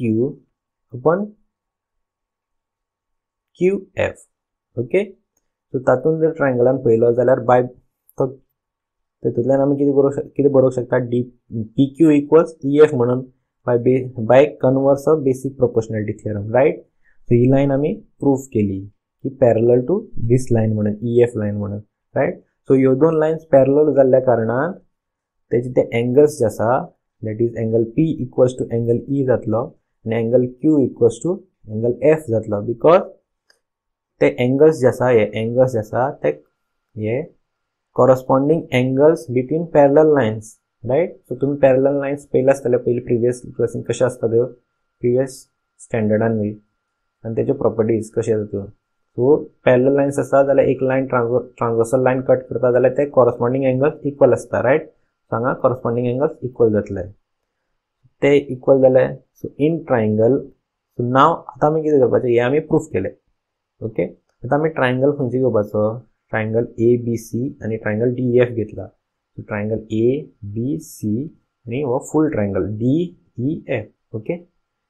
upon QF. okay, so तातून जर ट्रायंगलान पळयलो जाल्यार बाय तेतूंतल्यान आमी कितें बरोवंक शकता, PQ equals EF म्हणून by converse of basic proportionality theorem, right. So ही लाइन आमी प्रूफ केली की पॅरलल टू दिस लाइन म्हणून, EF लाइन म्हणून, राइट. सो ह्यो दोन लाइन्स पॅरलल जाल्ल्या कारणान तेचे ते एंगल्स जे आसा, that is angle P equals to angle E जातलो and angle Q equals to angle F जातलो, because ते angles जे आसा, हे angles जे आसा ते हे corresponding angles between parallel lines, right. so तुम्ही parallel lines पहिले आसतले, पहिले previous क्लासीन कशे आसता त्यो, previous standardan वी, आणि त्याचे properties कशे आसा त्यो. सो parallel lines आसा जाल्यार एक लाइन ट्रांसवर्सल लाइन कट करता जाल्यार ते corresponding angles equal आसता, राइट. सांगा corresponding angles equal जातले, ते इक्वल जाले. सो इन ट्रायंगल, सो नाव आता आम्ही कितें करपाचें, हे आम्ही प्रूफ केले. ओके, आता आम्ही ट्रायंगल खंयचे घेवपाचो, ट्रायंगल ABC आणि ट्रायंगल DEF घेतला. सो ट्रायंगल ABC आणि हो फुल ट्रायंगल DEF. ओके,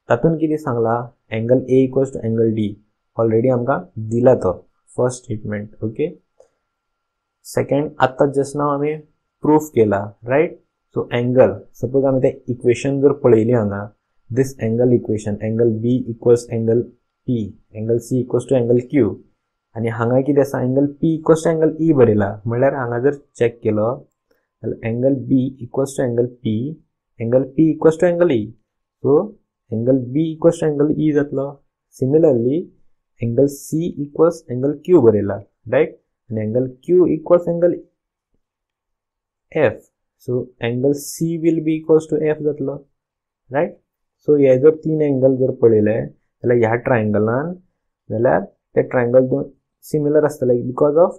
तातून कितें सांगला, angle A equals to angle D already आमकां दिला तो फर्स्ट स्टेटमेंट. ओके, सेकंड आता जस्ट नाव आम्ही प्रूफ केला, राइट. सो एंगल, सपोज आम्ही ते इक्वेशन जर पळयली हांगा, this angle equation, angle B equals angle P, angle C equals to angle Q, आणि हांगा कितें आसा, angle P equals to angle E बरयला, म्हळ्यार हांगा जर चेक केलो जाल्यार angle B equals to angle P, angle P equals to angle E, so angle B equals to angle E जातलो. Similarly angle C equals angle Q बरयला, right, आणि angle Q equals angle F, so angle C will be equals to F जातलो, right. so हे जर तीन angle जर पळयले जाल्यार ह्या ट्रायंगलान जाल्यार ते ट्रायंगल दोन सिमिलर आसतले because of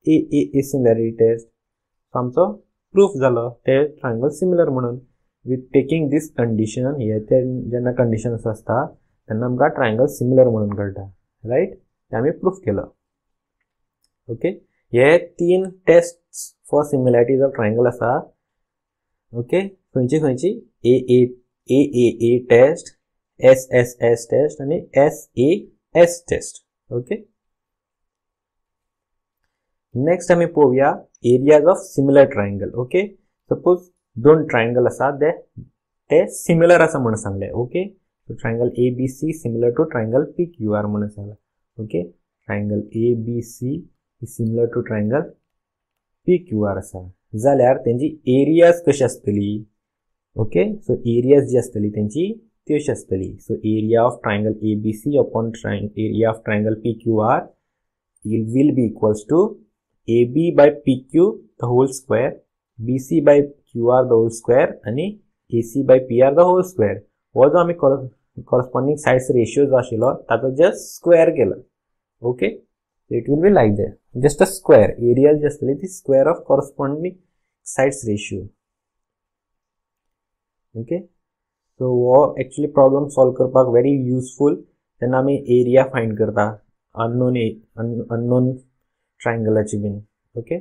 a similarity test. So आमचो प्रूफ जालो ते ट्रायंगल सिमिलर म्हणून. विथ टेकिंग दिस कंडिशन, हे ते जेन्ना कंडिशन आसता तेन्ना आमकां ट्रायंगल सिमिलर म्हणून कळटा, राइट. ते आमी प्रूफ केलो. ओके, हे तीन test for similarities of triangle आसा. ओके, खंयची खंयची ए टेस्ट, एस टेस्ट आणि एस टेस्ट. ओके, नेक्स्ट आम्ही पळोवया areas of similar triangle. Okay, suppose दोन ट्रायंगल आसा ते सिमिलर आसा म्हणून सांगले. Okay, so triangle ABC similar to triangle PQR म्हणून सांगला. Okay, triangle ABC is similar to triangle PQR आसा जाल्यार तेंची एरियाज कशी आसतली. ओके, सो एरियाज जी आसतली तेंची ती अशी आसतली. So area of triangle ABC upon area of triangle PQR will be equals to AB by PQ the whole square, BC by QR the whole square आणि AC by PR the whole square. हो जो आम्ही corresponding sides ratio जो आशिल्लो ताचो just square केला. Okay, it will be like that, just a square. Area जी आसतली ती square of corresponding sides ratio. Okay, so हो एक्चुअली प्रॉब्लम सॉल्व करपाक व्हेरी युजफुल जेन्ना आमी एरिया फाइंड करता अननोन ट्रायंगलाची बीन. ओके,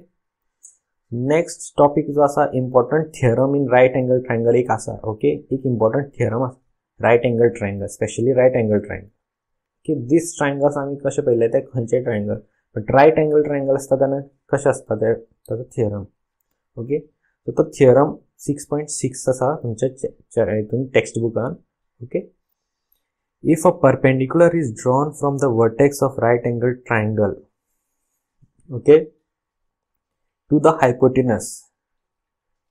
नेक्स्ट टॉपिक जो आसा important theorem in right angle triangle एक आसा. ओके, एक इम्पॉर्टंट थियरम आसा right angle triangle, specially right angle triangle. Okay, this triangles आमी कशे पळयले ते खंयचे triangle, but right angle triangle आसता तेन्ना कशें आसता ते ताचो थियरम. ओके, सो तो थियरम 6.6 आसा तुमच्या हितून टेक्स्ट बुकान. Okay, if a perpendicular is drawn from the vertex of right angle triangle, okay, to the hypotenuse,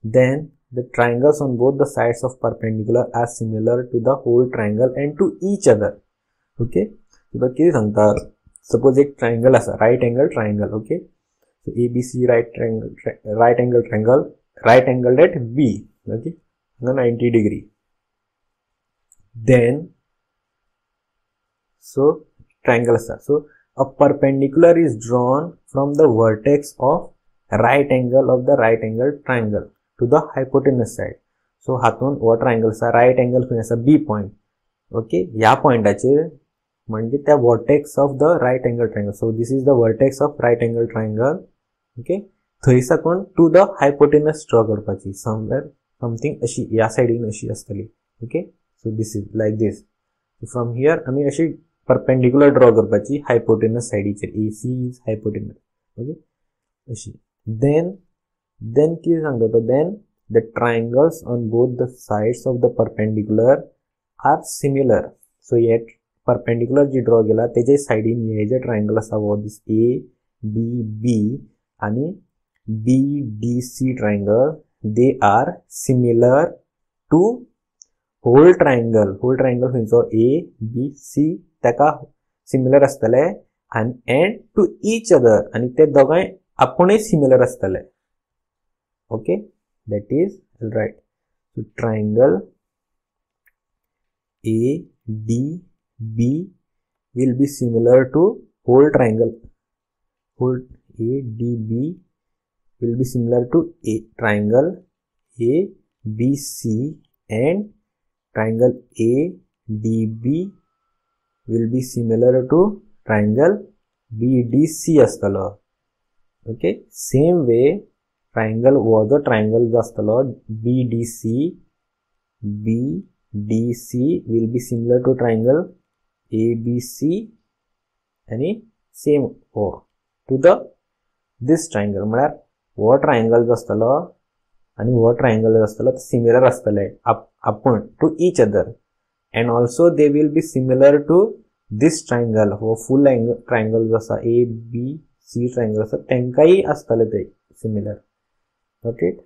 then the triangles on both the sides of perpendicular are similar to the whole triangle and to each other. Okay, so the किती सांगता, suppose एक triangle असा right angle triangle. Okay, so ABC right angle at B. Okay, 90 degree. Then so triangle असा, so a perpendicular is drawn from the vertex of right angle of the right angle triangle to the hypotenuse side. So हातून हो triangle आसा, right angle खंय आसा B point. Okay, ह्या पॉइंटाचेर म्हणजे त्या vertex of the right angle triangle. So this is the vertex of right angle triangle. Okay, थंय साकून टू द हायपोटेनस ड्रॉ करपाची, समवेअर समथिंग अशी ह्या साइडीन अशी आसतली. Okay, so this is like this. From here आमी अशी परपेंडिक्युलर ड्रॉ करपाची हायपोटेनस साइडीचेर. AC is hypotenuse. ओके, अशी. then किती सांगता तो, then the triangles on both the sides of the perpendicular are similar. so हे perpendicular जी ड्रॉ केला तेजे साइडीन हे जे ट्रायंगल आसा वो दिस ADB आणि BDC triangle, they are similar to whole triangle. खंयचो ABC ताका सिमिलर आसतले and to each other आणि ते दोगांय आपुणूय सिमिलर आसतले. Okay, that is right. so triangle ADB will be similar to whole triangle. ADB will be similar to triangle ABC and triangle ADB will be similar to triangle BDC असतलो. Okay, same वे triangle हो जो triangle जो आसतलो BDC will be similar to triangle ABC आणि same हो to the this triangle. म्हळ्यार हो triangle जो आसतलो आणि हो ट्रायंगल जो आसतलो ते सिमिलर आसतले आपूण to each other, and also they will be similar to this triangle. हो फुल ट्रायंगल जो आसा ABC ट्रायंगल आसा तेंकाय आसतले ते सिमिलर. Got it.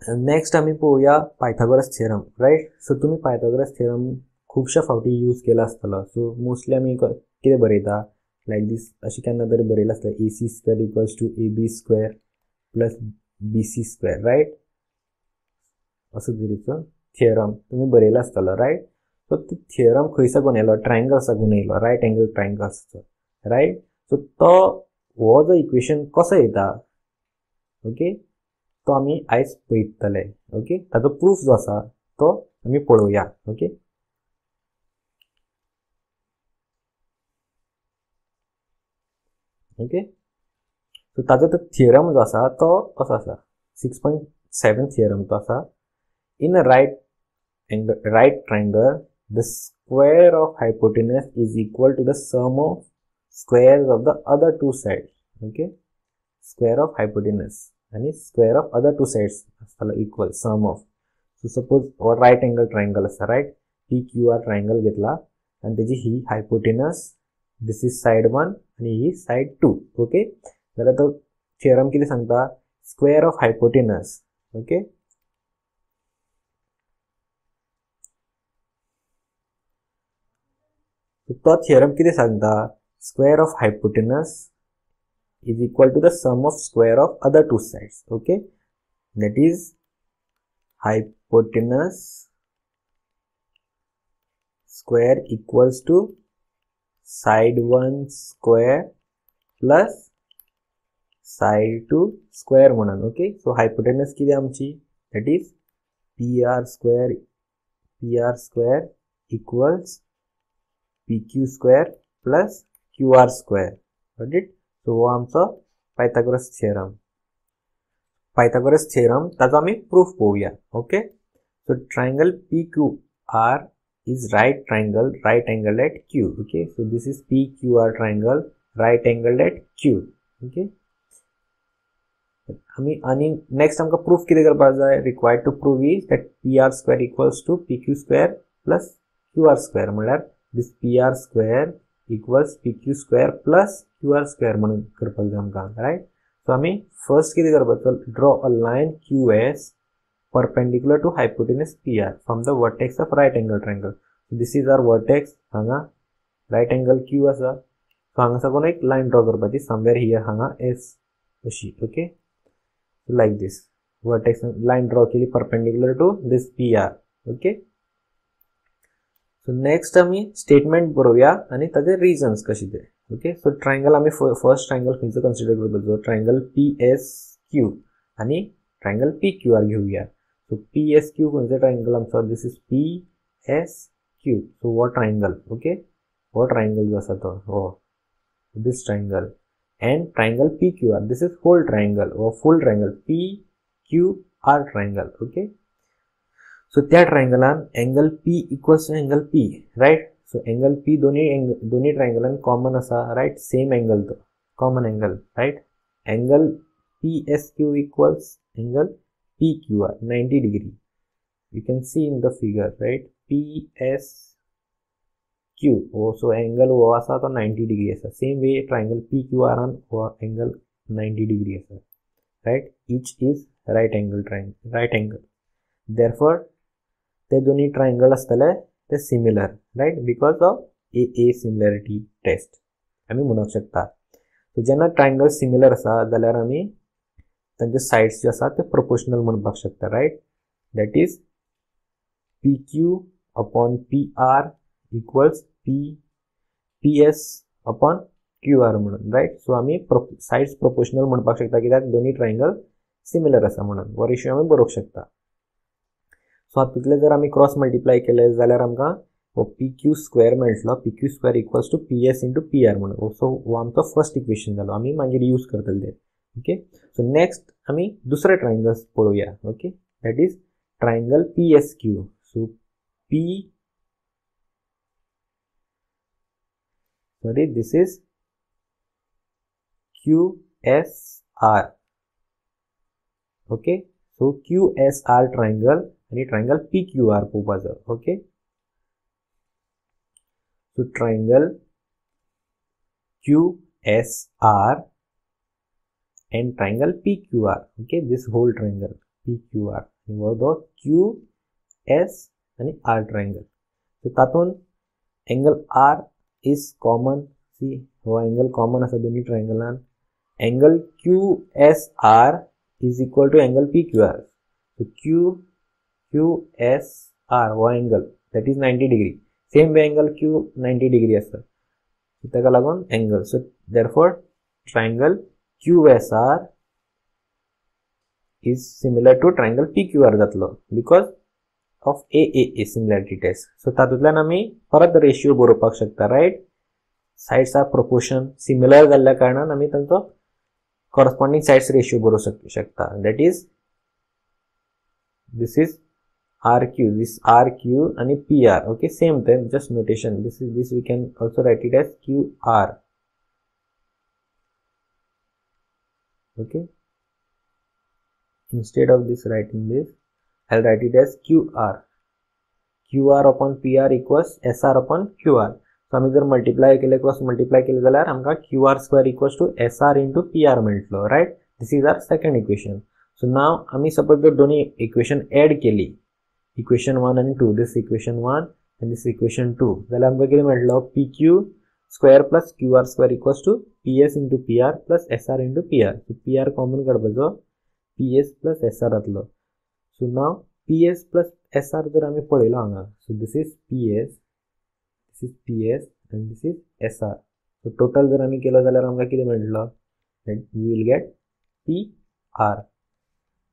नेक्स्ट आम्ही पळोवया पायथागोरस थियरम. राइट, सो तुम्ही पायथागोरस थियरम खूबशा फावटी यूज केला आसतलो. सो मोस्टली आम्ही कितें बरयता लायक दीस, अशें केन्ना तरी बरयलें आसता AC square equals to AB square plus BC square. Right, असो तरेचो थियरम तुम्ही बरयला आसतलो. राइट, सो तो थियरम खंय साकून येयलो, ट्रायंगल साकून येयलो, राइट एंगल ट्रायंगल्सचो. राइट, सो तो हो जो इक्वेशन कसो येता, ओके, तो आमी आयज पळयतले. ओके, ताचो प्रूफ जो आसा तो आमी पळोवया. ओके, ओके, सो ताजो तो थियरम जो आसा तो असो आसा 6.7 थियरम तो आसा in a right triangle the square of hypotenuse is equal to the sum of squares of the other two sides. Okay, square of hypotenuse and square of other two sides equal sum of. So suppose or right angle triangle asa, right, PQR triangle घेतला and त्याची ही hypotenuse, this is side 1 आणि ही side 2. okay, तर तो theorem किती सांगता square of hypotenuse. okay, तो theorem किती सांगता square of hypotenuse is equal to the sum of square of other two sides. okay, that is hypotenuse square equals to side 1 square plus side 2 square म्हणून. okay, so hypotenuse किती आमची that is PR square equals PQ square plus QR square. got it? so वो आमचा Pythagoras theorem. Pythagoras theorem ताजो आम्ही proof पोवया. Okay, so triangle PQR is right angled at Q. okay, so this is PQR triangle right angled at Q. okay, आम्ही आणि next आमका proof किती करपाक जाय required to prove is that PR square equals to PQ square plus QR square म्हणल्यार this PR square equals PQ square plus QR square म्हणून करपाक जाय आमका. राइट, सो आम्ही फर्स्ट किती करपाचो draw a line QS perpendicular to hypotenuse PR from the vertex of right angle triangle. so this is our vertex. हांगा right angle Q आसा, so हांगा साकून एक लाइन ड्रॉ करपाची somewhere here हांगा S अशी. Okay, like this vertex line draw केली perpendicular to this PR. okay, so next आम्ही स्टेटमेंट बरोवया आणि ताजे रीजन्स कशी ते. ओके, सो ट्रायंगल आम्ही फर्स्ट ट्रायंगल खंयचो कन्सिडर करपाचो ट्रायंगल PSQ आणि ट्रायंगल PQR घेऊया. सो PSQ खंयचो ट्रायंगल आमचो दिस इज PSQ. सो वो ट्रायंगल. ओके, वो ट्रायंगल जो आसा तो हो दिस triangle and triangle PQR this is whole triangle or full triangle PQR triangle. okay, so त्या ट्रायंगलान angle P equals to angle P. right, so angle P दोन्ही ट्रायंगलान common असा. right, same angle तो common angle. right, angle PSQ equals angle PQR 90 degree. you can see in the figure. right, PSQ so angle वो असा तो 90 degree असा. same way triangle PQR on angle 90 degree असा. right, each is right angle. therefore ते दोन्ही triangle असतले ते similar. right, because of a similarity test आम्ही म्हणूक शकता. so जेन्ना ट्रायंगल सिमिलर असा जाल्यार आम्ही तांचे साइड्स जे आसा ते प्रोपोर्शनल म्हणपाक शकता. right, that is PQ upon PR equals PS upon QR म्हणून. राइट, सो आम्ही साइड्स प्रोपोर्शनल म्हणपाक शकता कित्याक दोन्ही ट्रायंगल सिमिलर आसा म्हणून. वो रेशियो आम्ही बरोवक शकता. सो हातूंतले जर आम्ही क्रॉस मल्टिप्लाय केले जाल्यार आमकां हो PQ स्क्वेअर मेळटलो. PQ square equals to PS into PR म्हणून. सो हो आमचो फर्स्ट इक्वेशन जालो. आम्ही मागीर यूज करतले ते. ओके, सो नेक्स्ट आम्ही दुसरे ट्रायंगल्स पळोवया. Okay, that is triangle PSQ. So this is QSR. okay, so QSR triangle आणि triangle PQR पोवपाचो. okay, so triangle QSR and triangle PQR. okay, this whole triangle PQR वो दो QS आणि R triangle. so तातून angle R is common. see हो angle common असा दोन्ही ट्रायंगलान. angle QSR is equal to angle PQR. so QSR हो angle that is 90 degree. same way angle Q 90 degree असा. ताका लागून angle. so therefore triangle QSR is similar to triangle PQR जातलो because of a similarity test. so तातूंतल्यान आम्ही परत ratio बरोवपाक शकता. Right, sides are proportion similar जाल्ल्या कारणान आम्ही तांचो corresponding sides ratio बरोवू शकता. That is, this is RQ, this RQ and PR. Okay, same thing, just notation. This we can also write it as QR. Okay, instead of this writing this, I'll write it as QR. QR upon PR equals SR upon QR. So आम्ही जर multiply केले cross multiply केले जाल्यार आमकां QR square equals to SR into PR मेळटलो, right? This is our second equation. So now आम्ही suppose जर दोन्ही equation add केली, equation 1 and 2, this equation 1 and this equation 2, जाल्यार आमकां कितें मेळटलो? PQ square plus QR square equals to PS into PR plus SR into PR. So PR common काडपाचो, PS plus SR जातलो. So now PS plus SR जर आम्ही पळयलो हांगा, so this is PS and this is SR. So total जर आम्ही केलो जाल्यार आमकां कितें मेळटलो? That we will get PR.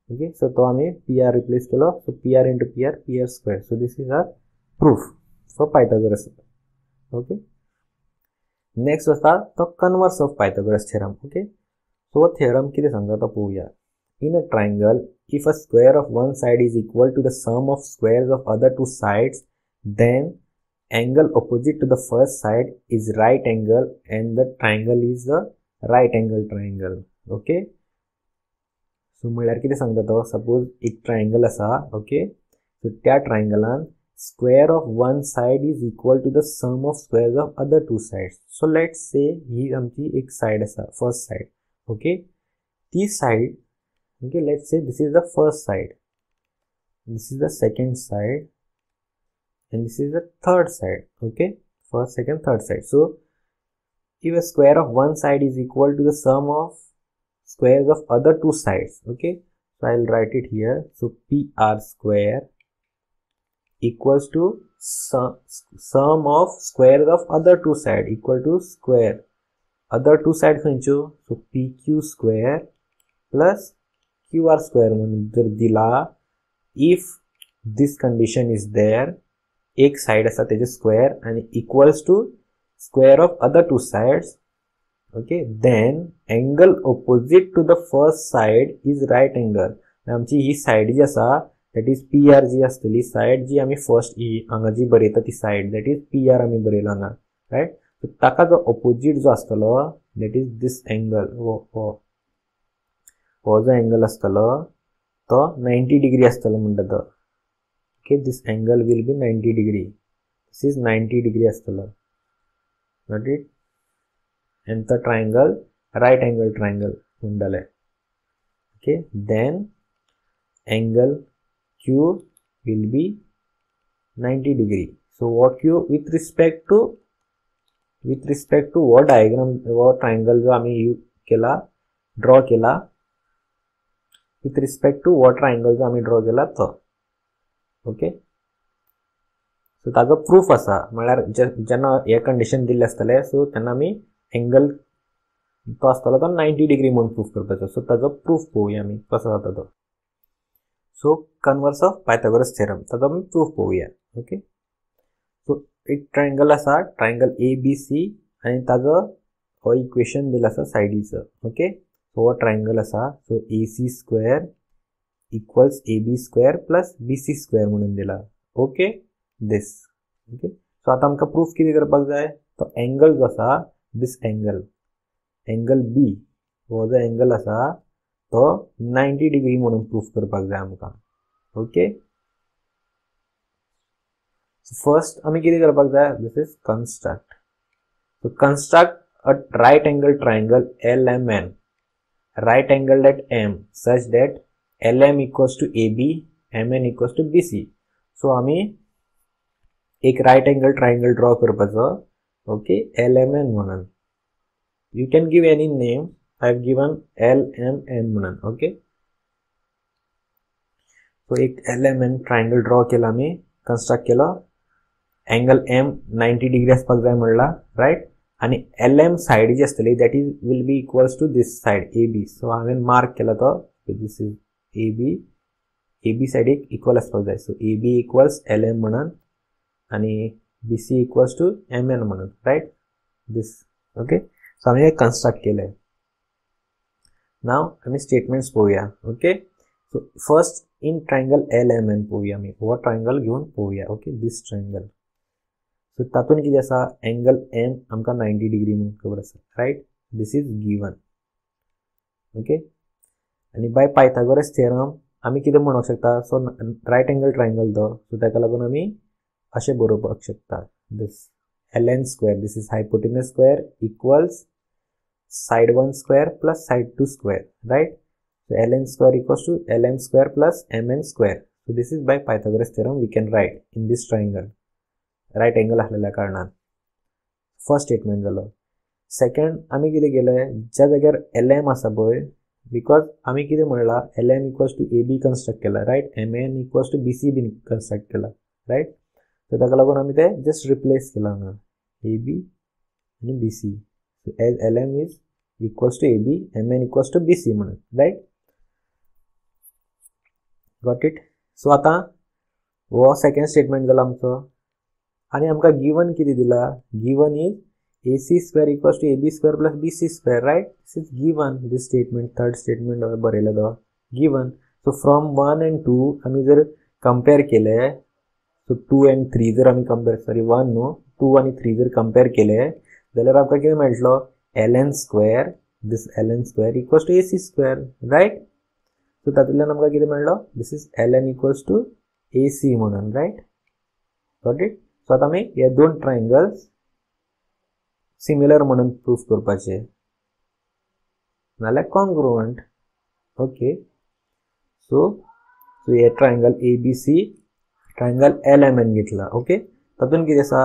Okay, so तो आम्ही PR replace केलो, so PR into PR square. So this is our proof for Pythagoras. Okay, next आसा तो converse of Pythagoras theorem. Okay, so वो theorem कितें सांगता तो पळोवया. In a triangle, if a square of one side is equal to the sum of squares of other two sides, then angle opposite to the first side is right angle and the triangle is the right angle triangle. Okay, so म्हळ्यार कितें सांगता तो, suppose एक triangle आसा. Okay, so त्या ट्रायंगलान square of one side is equal to the sum of squares of other two sides. So let's say ही आमची एक side आसा, फर्स्ट साइड. ओके, ती side, okay, let's say this is the first side, this is the second side and this is the third side. Okay, first, second, third side. So if a square of one side is equal to the sum of squares of other two sides, okay, so I'll write it here. So PR square equals to sum of squares of other two sides equal to square other two sides खंयच्यो, so PQ square plus QR square म्हणून जर दिला, if this condition is there, एक side आसा तेजे square आणि equals to square of other two sides, okay, then angle opposite to the first side is right angle. आमची ही side जी आसा, that is PR जी असतली साइड, जी आम्ही फर्स्ट हांगा जी बरयता ती साइड, that is PR आम्ही बरयलो हांगा, राइट. सो ताका जो ऑपोजिट जो असतलो, that is this angle, हो जो एंगल असतलो तो 90 डिग्री असतलो म्हणटा तो. Okay, this angle will be 90 degree, this is 90 degree असतलो, not it, and the triangle right angle triangle म्हणटाले. Okay, then angle Q will be 90 degree. So what Q with respect to what diagram, what triangle जो आम्ही केला, draw केला, with respect to what triangle जो आम्ही draw केला तो. Okay, so ताजो प्रूफ आसा, म्हळ्यार जेन्ना हे कंडिशन दिल्ले आसतले, सो तेन्ना आमी एंगल तो आसतलो तो 90 डिग्री म्हणून प्रूफ करपाचो. सो ताजो प्रूफ पळोवया आमी कसो जाता तो. So converse of Pythagoras theorem, ताजो आमी प्रूफ पळोवया. ओके, सो एक ट्रायंगल आसा, ट्रायंगल ABC, आनी ताजो हो इक्वेशन दिला आसा सायडीचो. ओके, सो हो ट्रायंगल आसा, so AC square equals AB square plus BC square म्हणून दिला. ओके, दिस. ओके, सो आता आमकां प्रूफ कितें करपाक जाय, तो एंगल जो आसा, दिस एंगल B, हो जो एंगल आसा तो 90 डिग्री म्हणून प्रूफ करपाक जाय आमकां. ओके, फर्स्ट आमी कितें करपाक जाय, this is construct. So construct a right angle triangle LMN, right angled at M, such that LM equals to AB, MN equals to BC. So आम्ही एक राइट एंगल ट्रायंगल ड्रॉ करपाचो. Okay, LMN म्हणून. You can give any name. I have given LMN म्हणून. Okay, so एक LMN triangle draw केला आम्ही, construct केलो. Angle M 90 degree आसपाक जाय म्हणला, राइट. आणि LM साइड जी असतली, that is will be equals to this side AB. So हांवें मार्क केला तो, दिस इज AB साइडीक इक्वल आसपाक जाय. सो AB इक्वल्स LM म्हणून आणि BC इक्वल्स टू MN म्हणून, राइट, दिस. ओके, सो हांवें कंस्ट्रक्ट केलें. नाव आम्ही स्टेटमेंट्स पोवया. Okay, so first in triangle LMN पोवया आम्ही. हो ट्रायंगल घेऊन पोवया. ओके, दिस ट्रायंगल. सो तातून किती आसा, एंगल M आमकां 90 डिग्री म्हणून खबर आसा, right. This is given. Okay, आणि बाय पायथागोरस थियरम आम्ही कितें म्हणूंक शकता, सो राइट एंगल ट्रायंगल तो, सो ताका लागून आम्ही अशें बरोवपाक शकता. दिस ln square, this is hypotenuse square equals side 1 square plus side 2 square, right. So ln square equals to lm square plus mn square. So this is by Pythagoras theorem we can write in this triangle, right angle असलेल्या कारणान. First statement झालं. Second आम्ही कितें केलें, ज्या जाग्यार lm आसा पळय, बिकॉज आम्ही कितें म्हणला, lm equals to ab construct केला, right. mn equals to bc बी कन्स्ट्रक्ट केला, राइट. सो ताका लागून आम्ही ते जस्ट रिप्लेस केला हांगा ab आणि bc. So as lm is equals to ab, mn equals to bc म्हणून, राइट. Got it. सो आता हो सेकंड स्टेटमेंट झाला आमचो. आणि आमकां गिवन कितें दिला, given is ac square equals to ab square plus bc square, right. This is given, this statement, third statement बरेला तो given. So from 1 and 2 आम्ही जर कंपेअर केले, सो 2 and 3 जर आम्ही कंपेअर, सॉरी 1 नो 2 आणि 3 जर कंपेअर केले जाल्यार आमकां कितें मेळटलो, ln square, this ln square equals to ac square, right. So तातूंतल्यान आमकां कितें मेळटलो, this is ln equals to ac म्हणून, राइट. Got it. सो आता आमी हे दोन ट्रायंगल्स सिमिलर म्हणून प्रूफ करपाचे, नाल्यार कॉन्ग्रुअंट. ओके, सो हे ट्रायंगल ABC, ट्रायंगल LMN घेतला. ओके, तातून कितें आसा,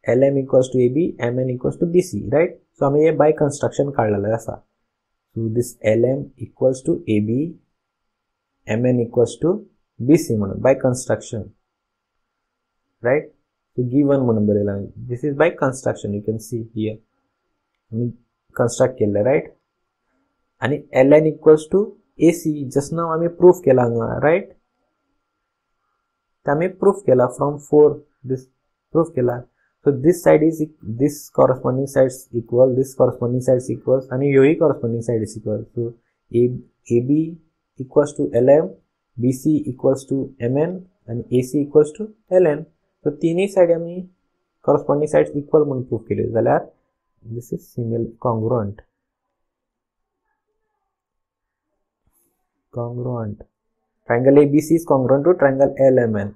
lm equals to ab, mn equals to bc, right. So आमी हे बाय कन्स्ट्रक्शन काडलेलें आसा. So this lm equals to ab, mn equals to bc म्हणून by construction, right. So given म्हणून बरेला. This is by construction, you can see here आम्ही construct केले, right. आणि ln equals to ac just now आम्ही proof केला हांगा, right. ते आम्ही प्रूफ केला फ्रॉम 4, दिस प्रूफ केला. So this side is, this corresponding sides equal, this corresponding sides equal, आणि ह्योही corresponding side is equal. So ab equals to lm, bc equals to mn आणि ac equals to ln. So तिन्ही side आम्ही corresponding sides equal म्हणून proof केले जाल्यार this is similar congruent. Congruent. Triangle ABC is congruent to triangle LMN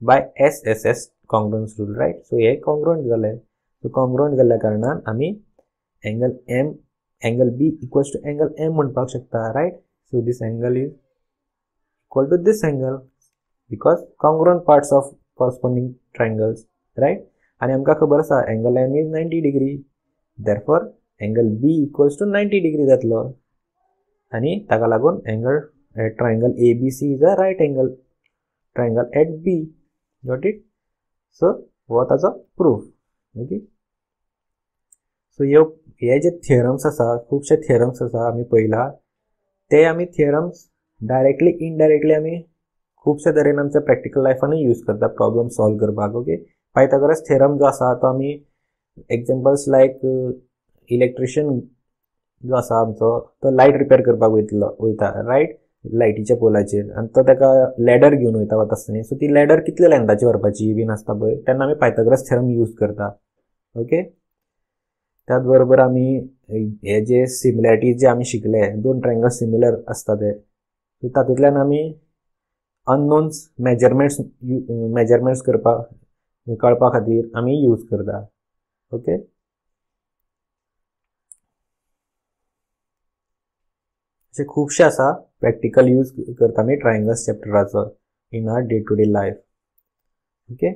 by SSS congruence rule, right. So हे congruent झाले. So congruent झाल्या कारणान आम्ही angle M, angle B equals to angle M म्हणपाक शकता, right. So this angle is equal to this angle because congruent parts of corresponding triangles, right. आणि आमकां खबर आसा angle M is 90 degree, therefore angle B equals to 90 degree जातलो. आणि ताका लागून angle triangle ABC is a right angle triangle eight B. Got it. So हो ताचो प्रूफ. ओके, सो हे जे थियरम्स आसा, खुबशे थियरम्स आसा आमी पळयला, ते आमी थियरम्स डायरेक्टली इनडायरेक्टली आमी खुबशे तरेन आमच्या प्रॅक्टिकल लायफानूय यूज करता प्रॉब्लम सॉल्व करपाक. ओके, पायथागोरस थियरम जो आसा तो आमी एग्जांपल्स लायक इलेक्ट्रिशियन जो आसा आमचो, तो लायट रिपेअर करपाक वयता, राइट, लायटीच्या पोलाचेर, आनी तो ताका लॅडर घेवन वयता वता आसतना. सो ती लॅडर कितल्या लेंथाची व्हरपाची बीन आसता पळय, तेन्ना आमी पायथागोरस थियरम यूज करता. ओके, त्याच बरोबर आमी हे जे सिमिलॅरिटीज जे आमी शिकले, दोन ट्रायंगल सिमिलर आसता ते, सो तातूंतल्यान आमी अननोन्स मेजरमेंट्स करपाक कळपा खातीर आमी यूज करता. ओके, अशें खुबशे आसा प्रॅक्टिकल यूज करता आमी ट्रायंगल्स चॅप्टराचो in our day to day life. Okay.